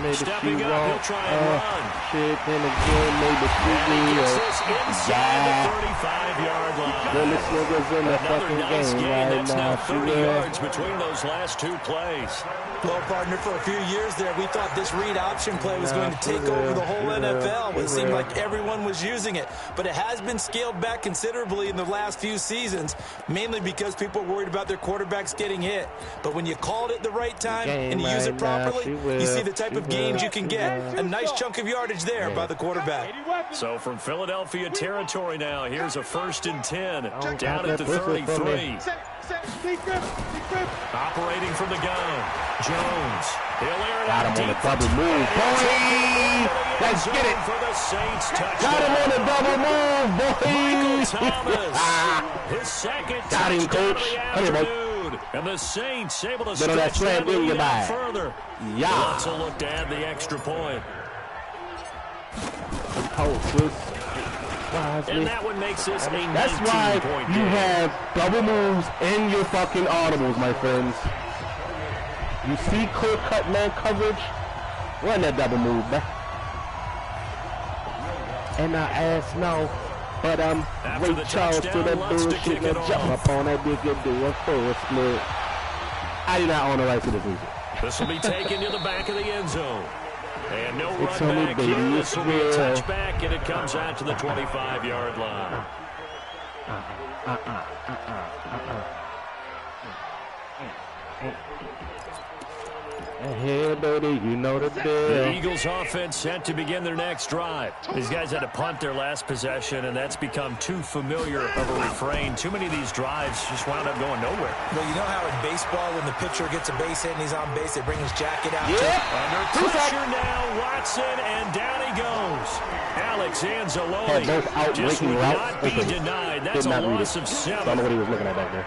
maybe Stepping she up, won't. he'll try and run. Shit, then again, maybe she And he gets will. this inside the 35-yard line. Well, this nigga's in the Another fucking nice game game. right That's now now. 30 She will. yards between those last two plays. Well, partner, for a few years there, we thought this read option play was going to take over the whole NFL. It seemed like everyone was using it. But it has been scaled back considerably in the last few seasons, mainly because people are worried about their quarterbacks getting hit. But when you called it the right time and you use it properly, you see the type of gains you can get. A nice chunk of yardage there by the quarterback. So from Philadelphia territory now, here's a 1st and 10 down at the 33. Operating from the gun, Jones. He'll air it Got out him on deep the for double move. Boy! Let's get it. for the Saints touchdown. Got him on the double move, Michael boy! Thomas, his second Got him, touchdown coach. of the Come here, boy. afternoon. And the Saints able to Get on that stretch slam, that give me lead your out bag. further. Yeah. Lots of look to add the extra point. And that one makes this a 19-point That's why game. you have double moves in your fucking audibles, my friends. You see clear-cut man coverage? Run that double move, man. And I ask no, but I'm After the Ray Charles to touchdown, that wants to bullshit kick and it jump off. up on that dick and do a full split. I do not own the right to this music. This will be taken to the back of the end zone. And no It's run only back baby, here. it's This will be a real. touchback, and it comes out to the 25-yard line. Hey, baby, you know the The deal. Eagles offense set to begin their next drive. These guys had to punt their last possession, and that's become too familiar of a refrain. Too many of these drives just wound up going nowhere. Well, you know how in baseball, when the pitcher gets a base hit and he's on base, they bring his jacket out. Under pressure now, Watson, and down he goes. Alex Had Anzalone both just outraking would routes. not be Okay. denied. That's Did a not read loss it. of Don't know 7. what he was looking at back there.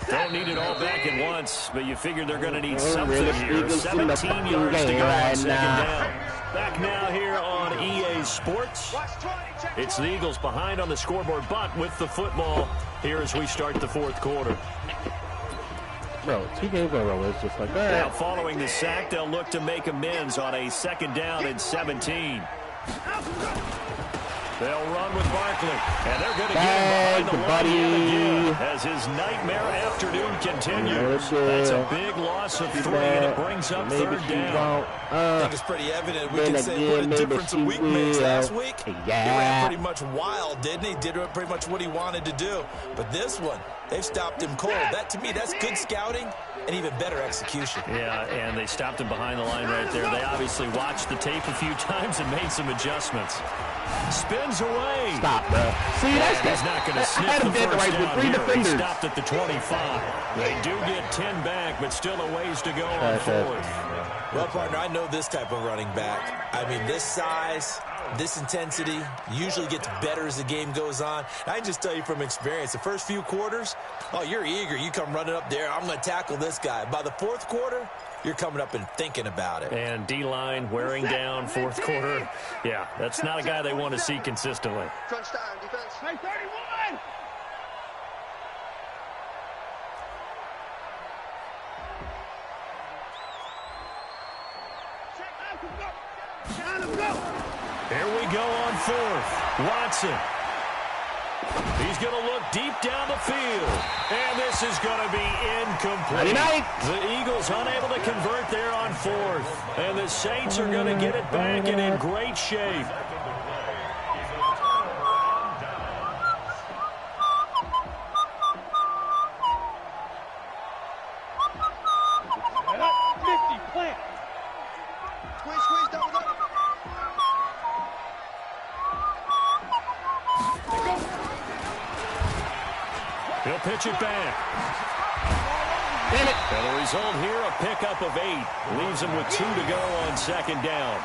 Don't need it all back at once, but you figure they're going to need something really, here. Eagles in the 17 yards to game go on right second now. down. Back now here on EA Sports. It's the Eagles behind on the scoreboard, but with the football here as we start the fourth quarter. Bro, 2 games in a row. It's just like, all Now right. following the sack, they'll look to make amends on a 2nd down and 17. They'll run with Barkley, and they're going to get him behind the line yet again as his nightmare afternoon continues. That's a big loss of 3, and it brings up Maybe 3rd she down. won't. I think it's pretty evident. We Then can say again, what a maybe difference a she week makes. will. Last week, he Yeah. ran pretty much wild, didn't he? Did pretty much what he wanted to do. But this one, they've stopped him cold. That, to me, that's good scouting and even better execution. Yeah, and they stopped him behind the line right there. They obviously watched the tape a few times and made some adjustments. Spins away. Stop, bro. See, that's He's not going to I sniff had the him dead first right down with 3 here. He defenders. stopped at the 25. They do get 10 back, but still a ways to go on That's it. 4th. Well, partner, I know this type of running back. I mean, this size, this intensity usually gets better as the game goes on. And I can just tell you from experience, the first few quarters, oh, you're eager. You come running up there, I'm going to tackle this guy. By the 4th quarter, you're coming up and thinking about it. And D-line wearing down 4th quarter. Yeah, that's not a guy they want to see consistently. Crunch time, defense. Hey, 31! Here we go on 4th. Watson. He's going to look deep down the field. And this is going to be incomplete. Night-night. The Eagles unable to convert there on 4th. And the Saints are going to get it back and in great shape. Set up, 50, plant. Squeeze, double, double. He'll pitch it back. Damn it. And the result here, a pickup of 8. Leaves him with 2 to go on 2nd down.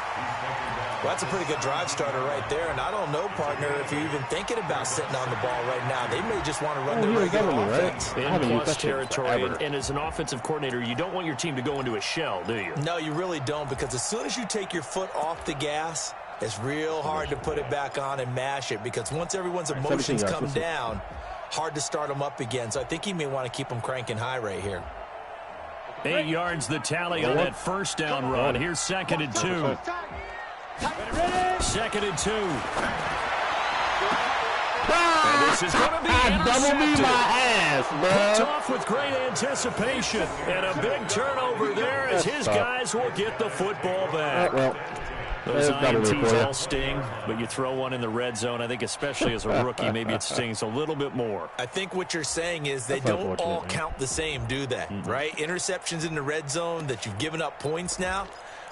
Well, that's a pretty good drive starter right there, and I don't know, partner, if you're even thinking about sitting on the ball right now. They may just want to run their regular offense. In plus territory, and as an offensive coordinator, you don't want your team to go into a shell, do you? No, you really don't, because as soon as you take your foot off the gas, it's real hard to put it back on and mash it, because once everyone's emotions come down, hard to start them up again. So I think he may want to keep them cranking high right here. 8 yards the tally on that first down run. Here's 2nd and 2. 2nd and 2. And this is going to be double me my ass, bro. Picked off with great anticipation. And a big turnover there as his guys will get the football back. Well, those INTs all sting, but you throw one in the red zone. I think especially as a rookie, maybe it stings a little bit more. I think what you're saying is they don't all count the same, do they? Right? Interceptions in the red zone that you've given up points now,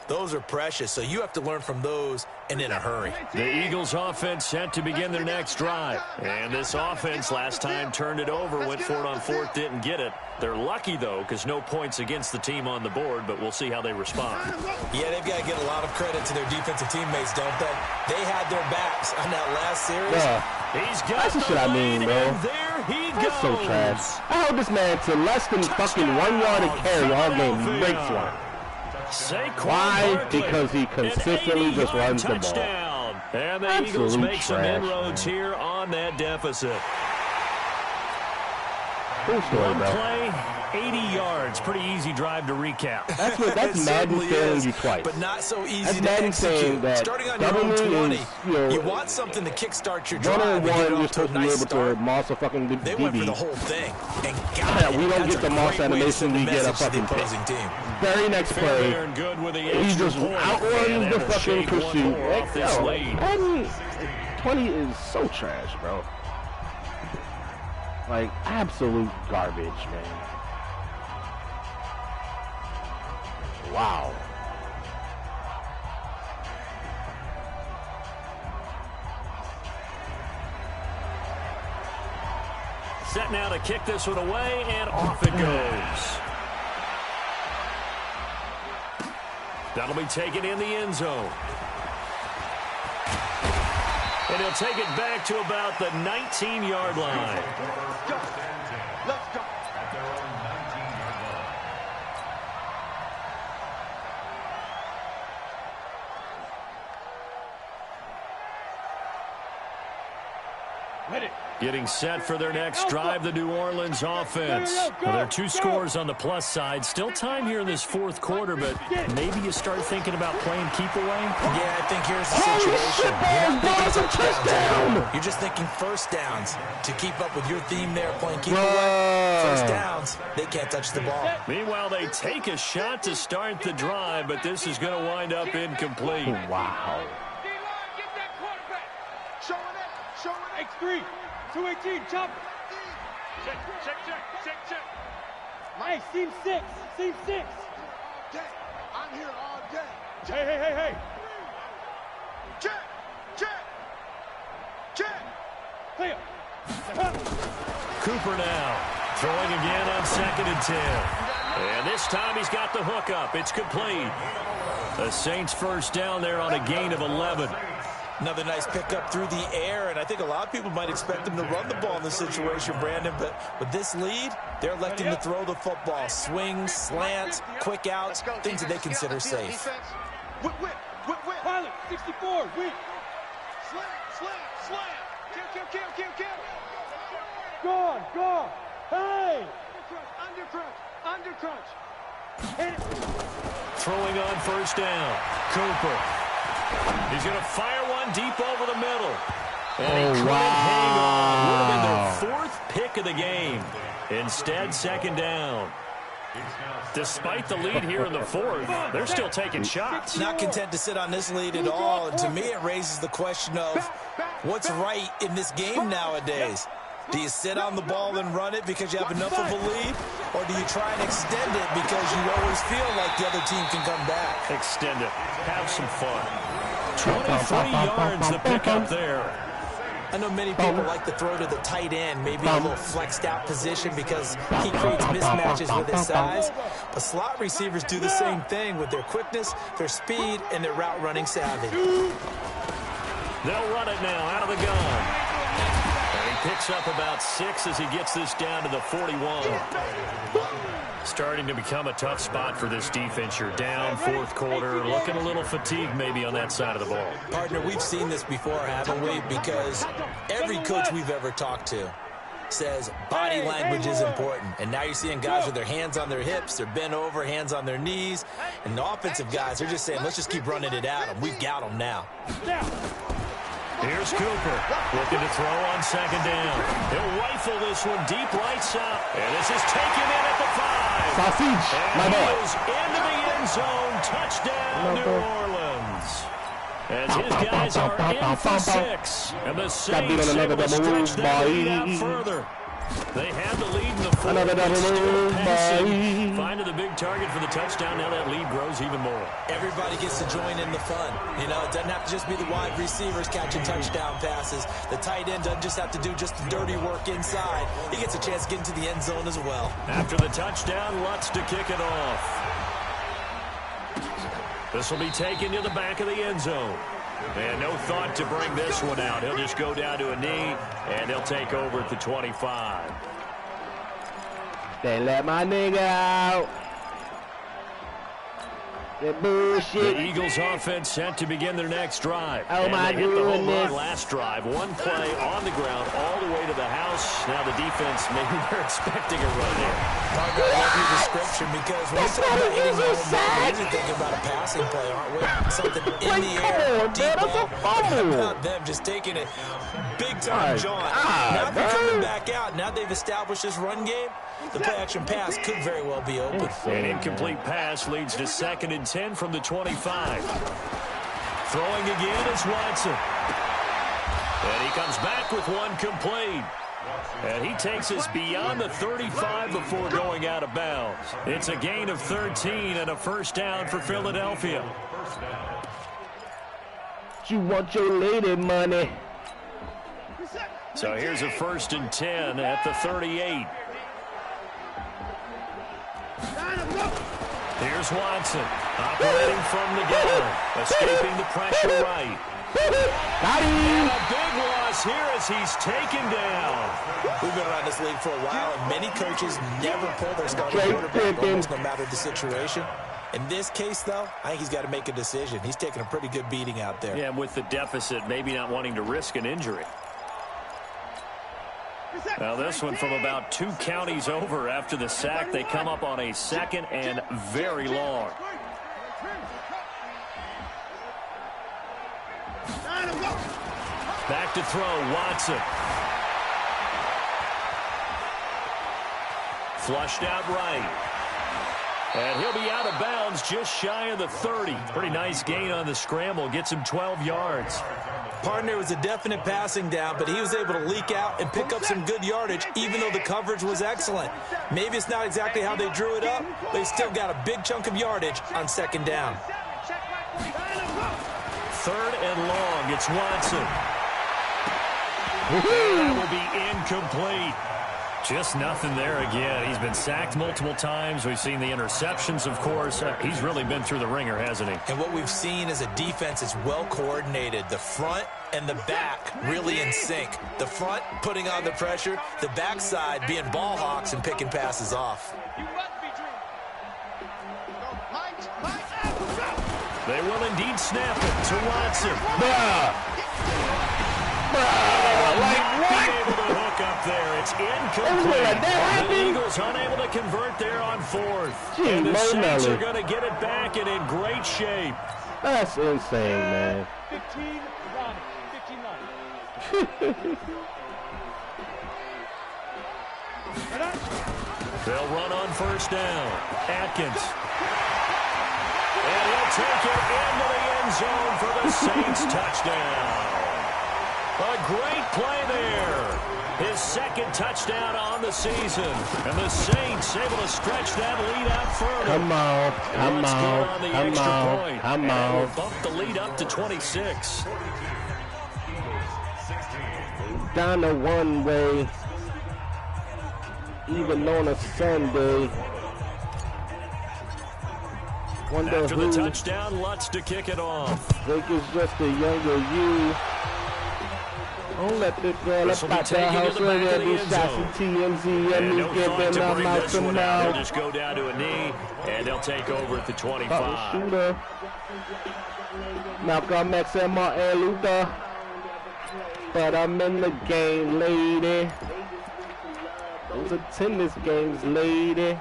those are precious, so you have to learn from those and in a hurry. The Eagles offense set to begin their next drive. And this offense last time turned it over, went for it on 4th, didn't get it. They're lucky, though, because no points against the team on the board, but we'll see how they respond. Yeah, they've got to get a lot of credit to their defensive teammates, don't they? They had their backs on that last series. He's got that's the shit I mean, bro. And there he goes. That's so trash. I held this man to less than fucking 1 yard of carry all game. He breaks one. Why? Because he consistently just runs the ball. And the Eagles make some inroads here on that deficit. Cool story, bro. Play, 80 yards. Pretty easy drive to recap. That's Madden failing you twice. But not so easy that's to Madden execute. That starting on your own 20, is, you want something to kickstart your drive and get it you're off to a supposed to be nice able start. to moss a fucking DB. They went for the whole thing and got it. We don't That's get the moss animation, we get a fucking pick. Team. Very next play, he just outruns the fucking pursuit. Madden 20 is so trash, bro. Like, absolute garbage, man. Wow. Set now to kick this one away, and off it goes. That'll be taken in the end zone. And he'll take it back to about the 19-yard line. Let's go. Getting set for their next drive, the New Orleans offense. Well, there are 2 scores on the plus side. Still time here in this 4th quarter, but maybe you start thinking about playing keep away? Yeah, I think here's the situation. You're not thinking touchdown. You're just thinking first downs to keep up with your theme there, playing keep away. First downs, they can't touch the ball. Meanwhile, they take a shot to start the drive, but this is going to wind up incomplete. Wow. D-line, get that quarterback. Showing it. X3. 218, chop. Check. Hey, seam 6. Seam 6. Day. I'm here all day. Hey. Check. Clear. Cooper now throwing again on 2nd and 10. And this time he's got the hook up. It's complete. The Saints first down there on a gain of 11. Another nice pickup through the air, and I think a lot of people might expect them to run the ball in this situation, Brandon, but with this lead, they're electing to throw the football. Swings, slants, quick outs, things that they consider safe. Whip. Pilot, 64, whip. Slam. Kill. Gone. Hey. Undercrunch. Hit it. Throwing on first down. Cooper. He's going to fire one deep over the middle. And he couldn't hang on. Would have been their 4th pick of the game. Instead, 2nd down. Despite the lead here in the 4th, they're still taking shots. Not content to sit on this lead at all, and to me it raises the question of what's right in this game nowadays. Do you sit on the ball and run it because you have enough of a lead, or do you try and extend it because you always feel like the other team can come back? Extend it. Have some fun. 23 yards the pickup there. I know many people like to throw to the tight end, maybe a little flexed out position because he creates mismatches with his size. But slot receivers do the same thing with their quickness, their speed, and their route running savvy. They'll run it now out of the gun. And he picks up about 6 as he gets this down to the 41. Starting to become a tough spot for this defense. You're down, fourth quarter, looking a little fatigued maybe on that side of the ball. Partner, we've seen this before, haven't we? Because every coach we've ever talked to says body language is important. And now you're seeing guys with their hands on their hips, they're bent over, hands on their knees. And the offensive guys are just saying, let's just keep running it at them. We've got them now. Here's Cooper looking to throw on second down. He'll rifle this one deep right side. And this is taken in at the 5. Sausage, my and boy. Goes into the end zone. Touchdown, New Orleans. As his guys are in for 6. And the Saints able to stretch that lead out further. They had the lead in the fourth. Another double move, boy. Finding the big target for the touchdown. Now that lead grows even more. Everybody gets to join in the fun. You know, it doesn't have to just be the wide receivers catching touchdown passes. The tight end doesn't just have to do just the dirty work inside. He gets a chance to get into the end zone as well. After the touchdown, Lutz to kick it off. This will be taken to the back of the end zone. And no thought to bring this one out. He'll just go down to a knee, and they'll take over at the 25. They let my nigga out. That bullshit. The Eagles offense set to begin their next drive. Oh, and my they hit the home run goodness. last drive. One play on the ground all the way to the house. Now the defense, maybe they're expecting a run there. I love your description because when That's we talk not about an hitting easy the home run, sack. we're usually thinking about a passing play, aren't we? Something in Wait, the come air, on, deep man, that's a ball. But how fumble. about them just taking it big time, My John? God, Now they're coming man. back out. Now they've established this run game. The play-action pass could very well be open. An incomplete pass leads to 2nd and 10 from the 25. Throwing again is Watson. And he comes back with one complete. And he takes us beyond the 35 before going out of bounds. It's a gain of 13 and a first down for Philadelphia. You want your lady money. So here's a 1st and 10 at the 38. Here's Watson, operating from the gun, escaping the pressure right. Got him. And a big loss here as he's taken down. We've been around this league for a while, and many coaches never pull their starting Straight quarterback picking. almost no matter the situation. In this case, though, I think he's got to make a decision. He's taking a pretty good beating out there. Yeah, with the deficit, maybe not wanting to risk an injury. Now this one from about 2 counties over after the sack. They come up on a 2nd and very long. Back to throw, Watson. Flushed out right. And he'll be out of bounds just shy of the 30. Pretty nice gain on the scramble. Gets him 12 yards. Partner was a definite passing down, but he was able to leak out and pick up some good yardage, even though the coverage was excellent. Maybe it's not exactly how they drew it up, but he still got a big chunk of yardage on 2nd down. 3rd and long. It's Watson. That will be incomplete. Just nothing there again. He's been sacked multiple times. We've seen the interceptions, of course. He's really been through the ringer, hasn't he? And what we've seen is a defense that's well coordinated. The front and the back really in sync. The front putting on the pressure, the backside being ball hawks and picking passes off. They will indeed snap it to Watson. Able to hook up there. It's incomplete. The Eagles unable to convert there on 4th. And the Saints are going to get it back and in great shape. That's insane, man. 15 line. 15 line. They'll run on 1st down. Atkins. And he'll take it into the end zone for the Saints touchdown. A great play there. His 2nd touchdown on the season. And the Saints able to stretch that lead out further. Come on, come on, come on, come on. We'll bump the lead up to 26. down the one way, even on a Sunday. Wonder After who the touchdown, Lutz to kick it off. think it's just a younger you. Don't let this girl This up will be out the taken to house the back and of the these end shots zone. of TMZ. And no Let me get thought them to out bring my this one out. They'll mouth. just go down to a knee, and they'll take over at the 25. Shooter. Malcolm X and Martin Luther. But I'm in the game, lady. Those are tennis games, lady.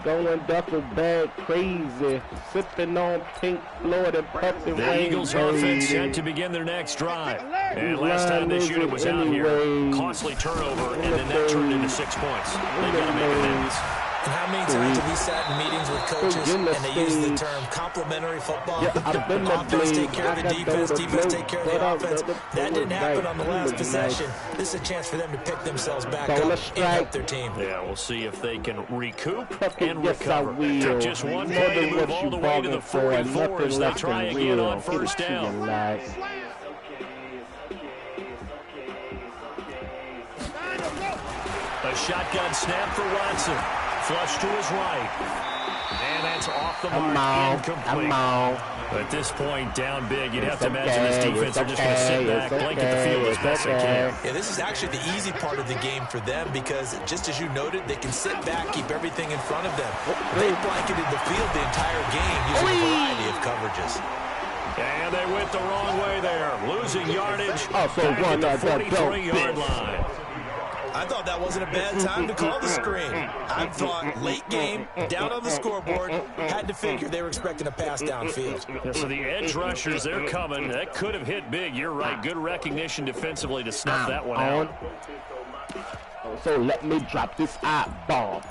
Going duffel bag crazy. Sipping on Pink Floyd and puffing The rain, Eagles baby. offense set to begin their next drive. And last time this unit was out here, costly turnover, and then that turned into 6 points. They've got to make amends. And how many times have we sat in meetings with coaches and they use the term complementary football? Yeah, I've been the Offense take blade. care of I the got defense, those defense blades. take care of Put the up offense. the That didn't happen on the last Nice. possession. This is a chance for them to pick themselves back Bonus up strike. and help their team. Yeah, we'll see if they can recoup Fuck it, and yes, recover. I will. Took just one More play to than move what all you the way to the bargained for, 44 nothing as they less try than again real. on Get first it to down. you, like. A shotgun snap for Watson. Flush to his right. And that's off the mark. Incomplete. At this point, down big, you'd have to imagine this defense are just going to sit back, blanket the field as best they can. Yeah, this is actually the easy part of the game for them because, just as you noted, they can sit back, keep everything in front of them. They blanketed the field the entire game using a variety of coverages. And they went the wrong way there, losing yardage Also back one at the that don't 43-yard line. I thought that wasn't a bad time to call the screen. I thought late game, down on the scoreboard, had to figure they were expecting a pass downfield. Yeah, so the edge rushers, they're coming. That could have hit big. You're right. Good recognition defensively to snuff that one out. So let me drop this bomb.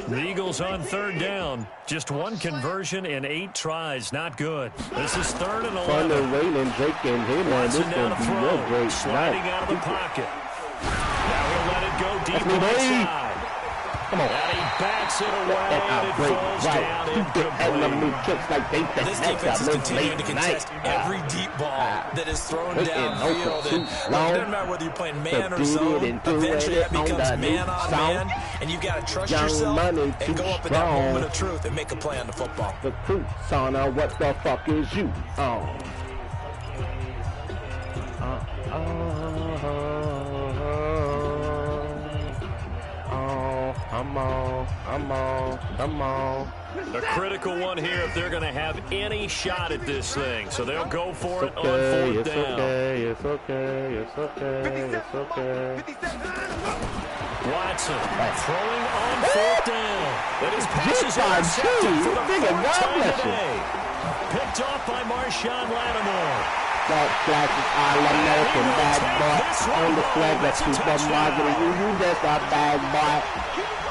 The Eagles on third down. Just one conversion in 8 tries. Not good. This is 3rd and 11. Wayne Drake and him, man, this Watson down gonna to be throw. real great Sliding tonight. out of the pocket. Now he'll let it go deep me, right baby. side. Come on. And he backs it away, And and it I break falls right down through the enemy incomplete. tricks like they think This that's defense is a continuing to late contest night. every deep ball that is thrown Hitting downfield. over too And look, long. it doesn't matter whether you're playing man or beat it zone. and do Eventually, it that on becomes the man new on song. man, and you've got to trust Young yourself money and too go up in that strong. moment of truth and make a play on the football. The truth, son, what the fuck is you? Come on. A critical one here if they're going to have any shot at this thing. So they'll go for it on Okay, 4th down. it's okay. Watson throwing on 4th down. But his pass is G5G, intercepted for the nigga, 4th God time bless you. today. Picked off by Marshawn Lattimore. That flashes all American bad boy on the flag. That's supermarket. You just a bad boy.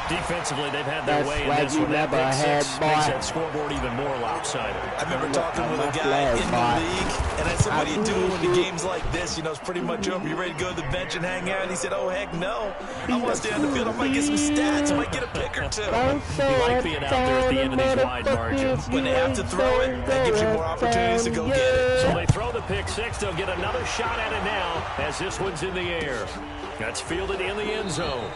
Defensively, they've had their That's way in swag this you one. That never pick had, six boy. makes that scoreboard even more lopsided. I remember talking with a guy in the league, and I said, what do you do when the game's like this? You know, it's pretty much over. You ready to go to the bench and hang out? And he said, oh, heck no. I want to stay on the field. I might get some stats. I might get a pick or two. He liked being out there at the end of these wide margins. When they have to throw it, that gives you more opportunities to go get it. So they throw the pick six. They'll get another shot at it now as this one's in the air. That's fielded in the end zone.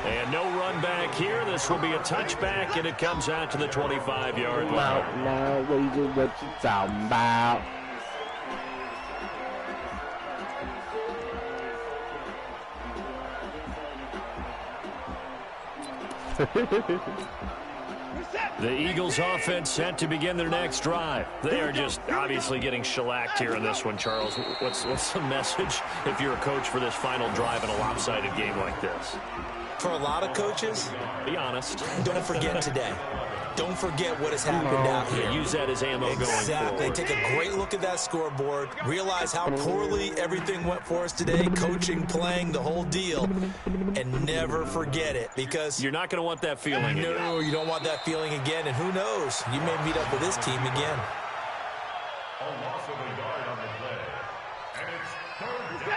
And no run back here. This will be a touchback, and it comes out to the 25-yard line. Now, what you talking about? The Eagles offense set to begin their next drive. They are just obviously getting shellacked here in this one, Charles. What's the message if you're a coach for this final drive in a lopsided game like this? For a lot of coaches, be honest. Don't forget today. Don't forget what has happened out here. Use that as ammo going forward. Take a great look at that scoreboard. Realize how poorly everything went for us today. Coaching, playing, the whole deal. And never forget it, because you're not going to want that feeling again. No, you don't want that feeling again. And who knows? You may meet up with this team again.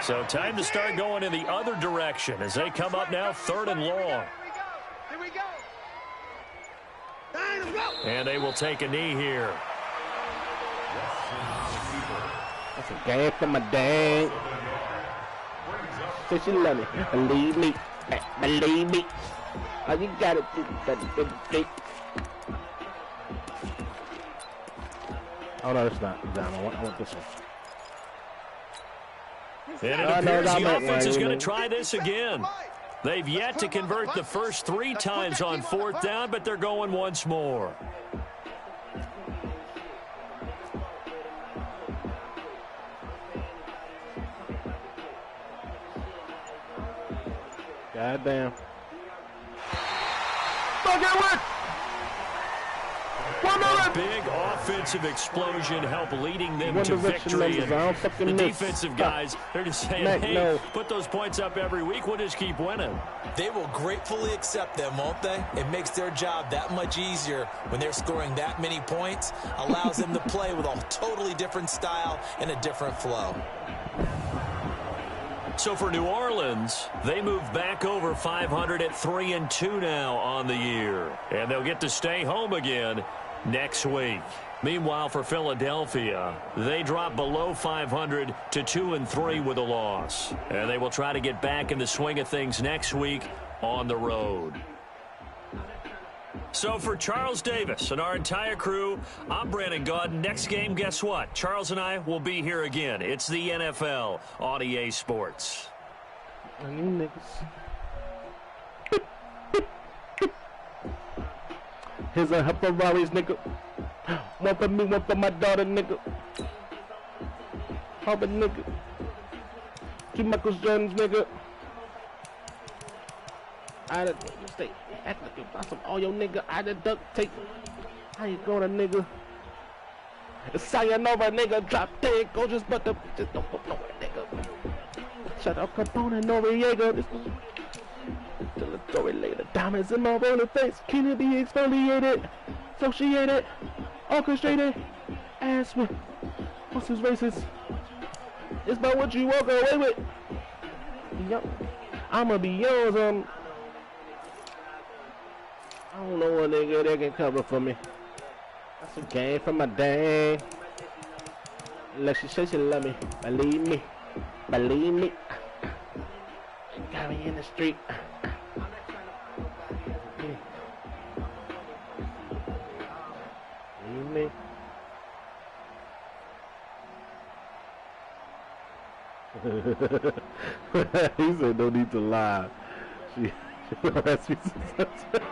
So time to start going in the other direction as they come up now 3rd and long. Here we go. And they will take a knee here. That's a game for my dang. Say she love me. Believe me. Believe me. All you gotta do is that. Oh no, it's not. Down. I want this one. And it appears the offense is going to try this again. They've yet to convert the first 3 times on 4th down, but they're going once more. Goddamn. Fuck it, work! A big offensive explosion helped leading them to victory. And the defensive guys, they're just saying, hey, put those points up every week. We'll just keep winning. They will gratefully accept them, won't they? It makes their job that much easier when they're scoring that many points. Allows them to play with a totally different style and a different flow. So for New Orleans, they move back over 500 at 3-2 now on the year. And they'll get to stay home again next week. Meanwhile, for Philadelphia, they drop below 500 to 2-3 with a loss. And they will try to get back in the swing of things next week on the road. So for Charles Davis and our entire crew, I'm Brandon Gaudin. Next game, guess what? Charles and I will be here again. It's the NFL on EA Sports. And you niggas. Here's a Ferraris, nigga. One for me, one for my daughter, nigga. Harvard, nigga. 2 Michael Jordans, nigga. I done stay act like you got some all your nigga. I done duct tape. How you going, nigga? It's sayonara, nigga. Drop dead gorgeous, but the just don't go nowhere, nigga. Shut up, Capone and Noriega. This was till the story later. Diamonds in my rolling face. Can it be exfoliated? Associated, orchestrated, ass with what's his racist? It's about what you walk away with. Yup. I'ma be yours, I don't know what nigga that can cover for me. That's a game for my dang. Like she says she love me. Believe me. Believe me. She got me in the street. Me. He said no need to lie. She asked me something.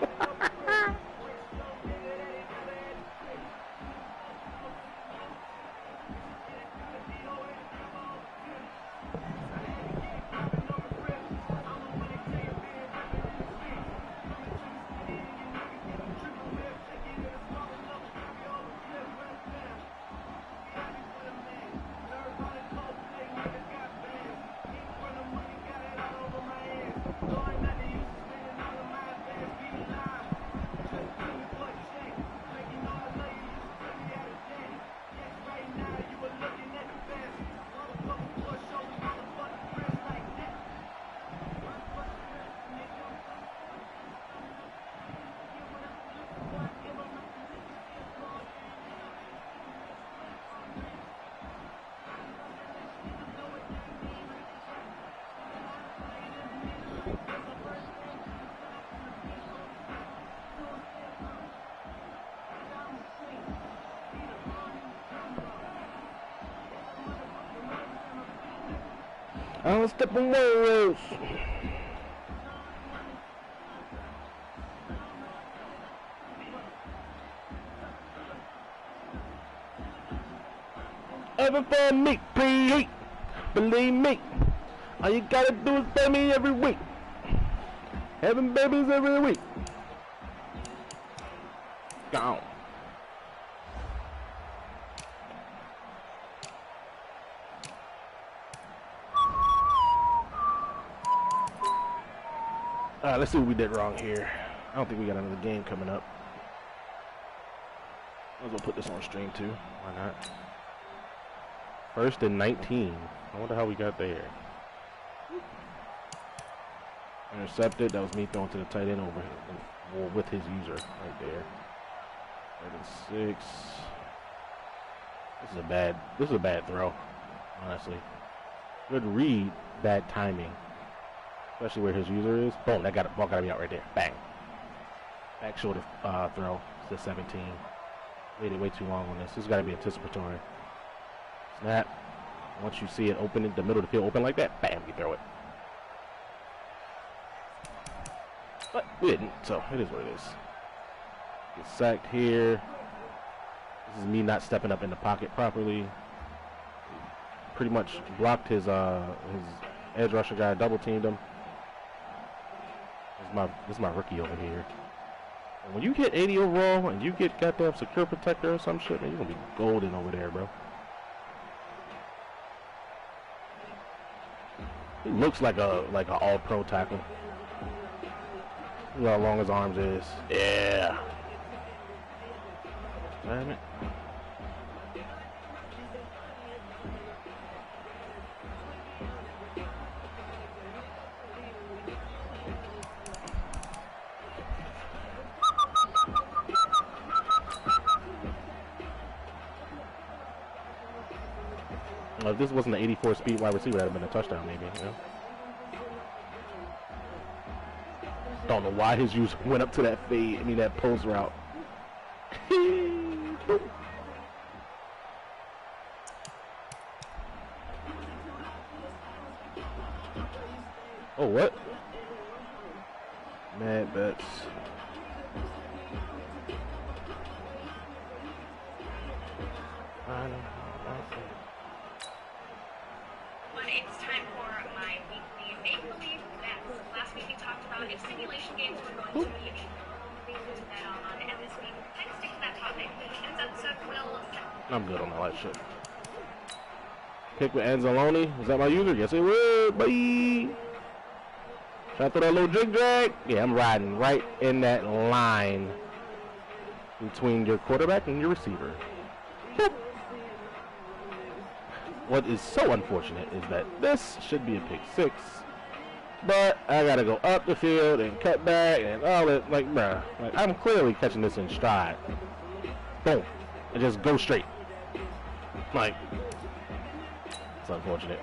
I don't step on railroads. Ever for me, preheat. Believe me. All you gotta do is pay me every week. Having babies every week. Gone. Let's see what we did wrong here. I don't think we got another game coming up. Might as well put this on stream too. Why not? 1st and 19. I wonder how we got there. Intercepted. That was me throwing to the tight end over or with his user right there. 3rd and 6. This is a bad throw. honestly. Good read, bad timing. Especially where his user is. Boom, that ball got to be out right there. Bang. Back shoulder throw to 17. Waited way too long on this. This has got to be anticipatory. Snap. Once you see it open in the middle of the field, open like that, bam, you throw it. But we didn't, so it is what it is. Get sacked here. This is me not stepping up in the pocket properly. Pretty much blocked his edge rusher guy, double teamed him. This is my rookie over here. And when you get 80 overall and you get goddamn secure protector or some shit, man, you're gonna be golden over there, bro. He looks like a all-pro tackle. Look how long his arms is. Yeah. Damn it. If this wasn't an 84 speed wide receiver, that would have been a touchdown, maybe. You know? Don't know why his use went up to that fade. I mean, that post route. Oh, what? Mad bets. It's time for my weekly make-believe bets. Last week we talked about if simulation games were going to be a thing to bet on, and this week kind of stick to that topic. Ends episode will. I'm good on that light shit. Pick with Anzalone. Is that my user? Yes, it would. Bye. Try to throw that little jig drag. Yeah, I'm riding right in that line between your quarterback and your receiver. Yep. What is so unfortunate is that this should be a pick six, but I gotta go up the field and cut back and all that. Like, bruh, like I'm clearly catching this in stride. Boom, and just go straight. Like, it's unfortunate.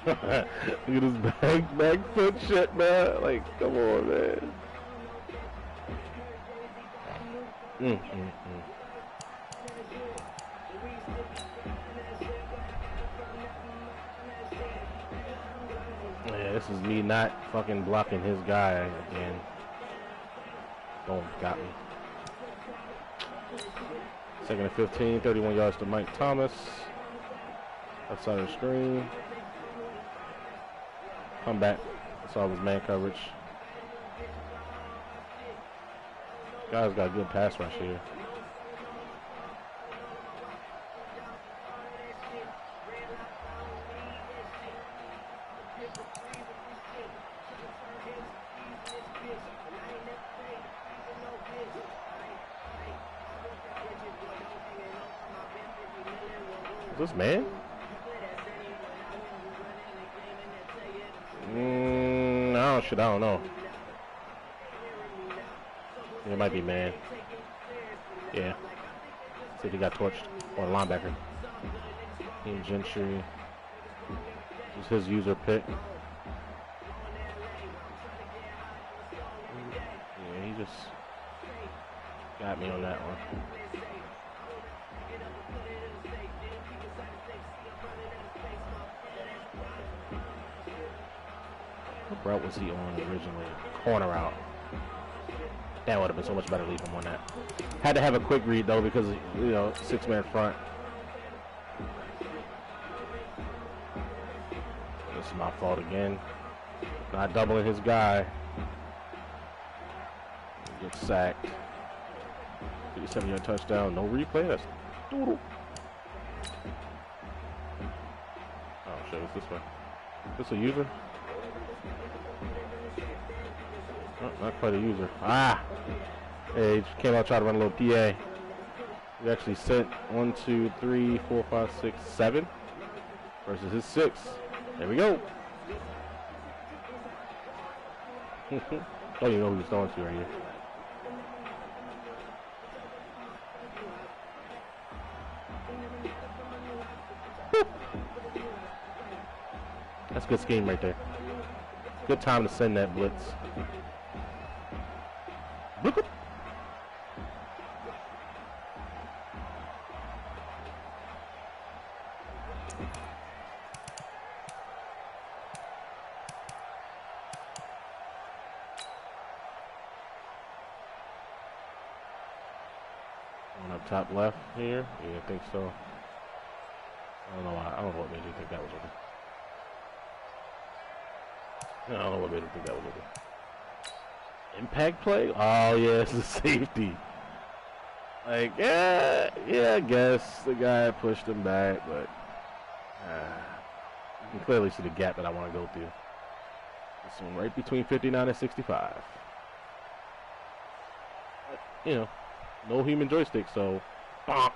Look at this back foot shit, man. Like, come on, man. Yeah, this is me not fucking blocking his guy again. Boom, got me. Second and 15, 31 yards to Mike Thomas. Outside of the screen. Come back. That's all his man coverage. Guys got a good pass rush here. Is this man? I don't know. It might be man. Yeah. See if he got torched. Or linebacker. Team Gentry. This is his user pick. Yeah, he just got me on that one. What route was he on originally? Corner route. That would have been so much better to leave him on that. Had to have a quick read though because, you know, 6-man front. This is my fault again. Not doubling his guy. Gets sacked. 57-yard touchdown. No replay. That's doodle. Oh shit, it's this way. Is this a user? Oh, not quite a user. Ah! Hey, he just came out trying to run a little PA. We actually sent 1, 2, 3, 4, 5, 6, 7 versus his 6. There we go. Don't even know who he's throwing to right here. That's a good scheme right there. Good time to send that blitz. One up top left here. Yeah, I think so. I don't know why. I don't know what made you think that was open. I don't know what made you think that was open. Impact play? Oh, yeah, it's a safety. Like, yeah, I guess the guy pushed him back, but you can clearly see the gap that I want to go through. This one right between 59 and 65. But, you know, no human joystick, so bonk.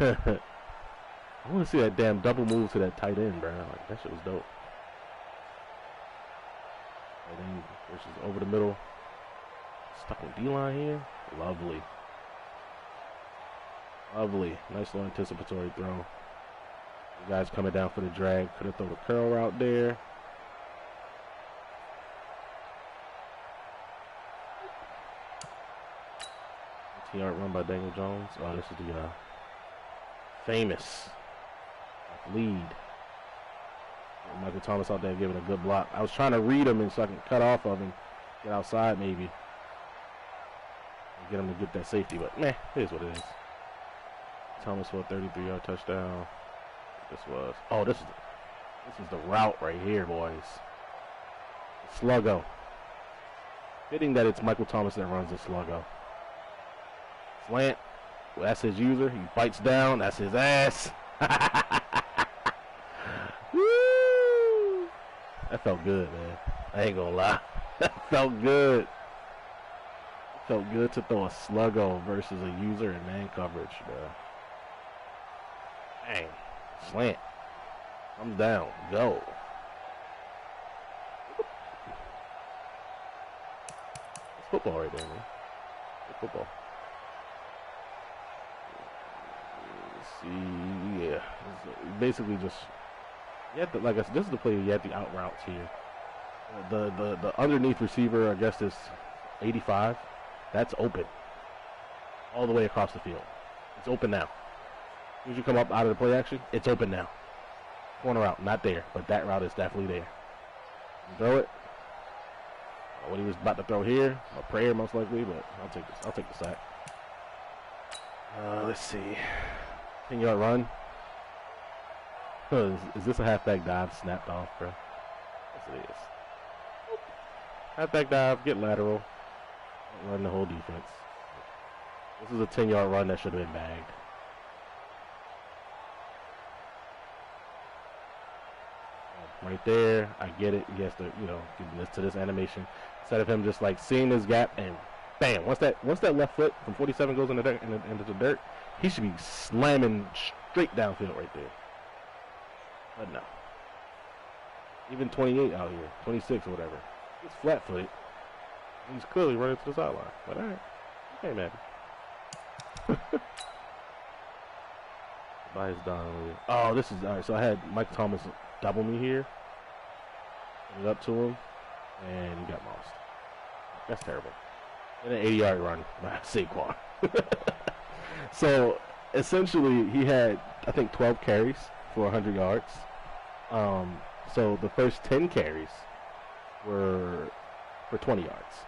I want to see that damn double move to that tight end, bro. Like, that shit was dope. And then versus over the middle. Stuck on D-line here. Lovely. Lovely. Nice little anticipatory throw. You guys coming down for the drag. Could have thrown a curl route there. T-yard run by Daniel Jones. Oh, this is the famous lead. Michael Thomas out there giving a good block. I was trying to read him and so I can cut off of him, get outside maybe, and get him to get that safety. But meh, it is what it is. Thomas for a 33-yard touchdown. This was. Oh, this is the route right here, boys. Sluggo. Fitting that it's Michael Thomas that runs the Sluggo. Slant. Well, that's his user. He bites down. That's his ass. Woo! That felt good, man. I ain't gonna lie. That felt good. It felt good to throw a Sluggo versus a user in man coverage, bro. Dang. Slant. Comes down. Go. It's football right there, man. It's football. See, yeah, it's basically just you have to, like I said, this is the play you have the out routes here. The underneath receiver, I guess, is 85. That's open all the way across the field. It's open now. As soon as you come up out of the play action, it's open now. Corner route, not there, but that route is definitely there. You throw it. What he was about to throw here, a prayer most likely, but I'll take this. I'll take the sack. Let's see. 10-yard run. Is this a halfback dive snapped off, bro? Yes, it is. Halfback dive, get lateral. Run the whole defense. This is a 10-yard run that should have been bagged. Right there, I get it. He has to, you know, get this to this animation. Instead of him just like seeing this gap and bam, once that left foot from 47 goes into the dirt, he should be slamming straight downfield right there. But no. Even 28 out here, 26 or whatever. He's flat-footed. He's clearly running to the sideline. But all right, hey man. By his Donnelly. Oh, this is all right. So I had Mike Thomas double me here. Put it up to him, and he got lost. That's terrible. And an 80-yard run by Saquon. So essentially, he had, I think, 12 carries for 100 yards. So the first 10 carries were for 20 yards.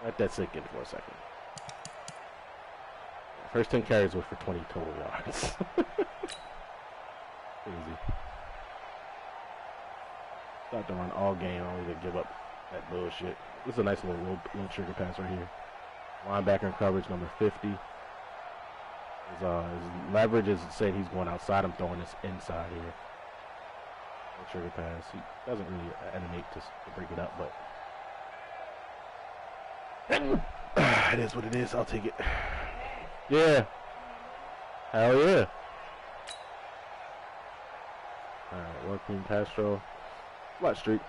Let that sink in for a second. First 10 carries were for 20 total yards. Crazy. Start to run all game, only to give up that bullshit. This is a nice little trigger pass right here. Linebacker in coverage, number 50. His leverage is saying he's going outside. I'm throwing this inside here. No trigger pass. He doesn't really animate to break it up, but it is what it is. I'll take it. Yeah. Hell yeah. Alright, working pass throw. Flat streak.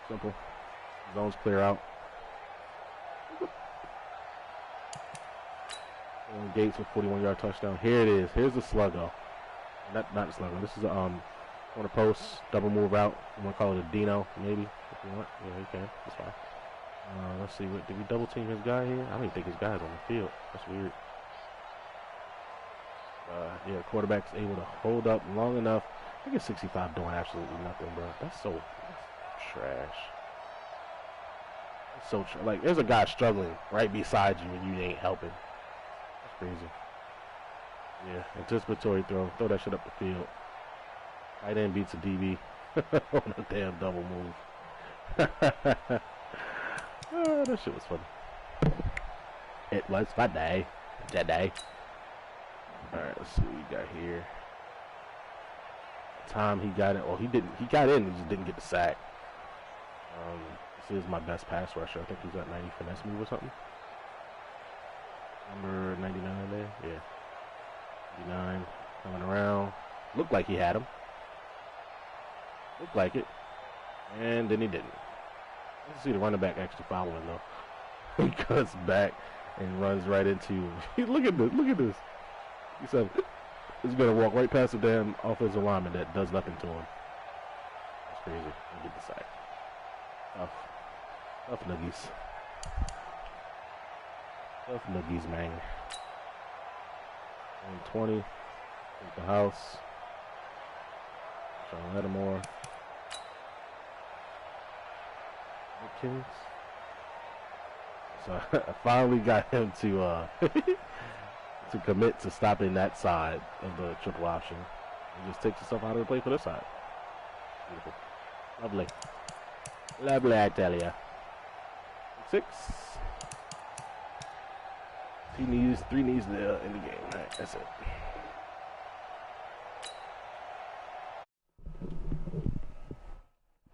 Simple. Zones clear out. Gates with 41-yard touchdown. Here it is. Here's the sluggo. Not the sluggo. This is a corner post double move route. You want to call it a Dino, maybe if you want. Yeah, you can. That's fine. Let's see. Did we double team his guy here? I don't even think his guy's on the field. That's weird. Yeah, quarterback's able to hold up long enough. I get 65 doing absolutely nothing, bro. That's trash. That's so like, there's a guy struggling right beside you and you ain't helping. That's crazy. Yeah, anticipatory throw. Throw that shit up the field. Tight end beats a DB on a damn double move. Oh, that shit was funny. It was funny. Today. Alright, let's see what we got here. Time he got it. Oh, he didn't. He got in. He just didn't get the sack. This is my best pass rusher. I think he's at 90 finesse move or something. Number 99 there. Yeah. 99 coming around. Looked like he had him. Looked like it. And then he didn't. Let's see the running back actually following though. He cuts back and runs right into him. Look at this. Look at this. He said he's going to walk right past the damn offensive lineman that does nothing to him. That's crazy. I'll get the sack. Tough nuggies. Tough nuggies, man. 20. Take the house. Sean Lattimore. Kings. So I finally got him to to commit to stopping that side of the triple option. He just takes himself out of the play for this side. Beautiful. Lovely. Lovely, I tell ya. 6. 3 knees there in the game. All right, that's it.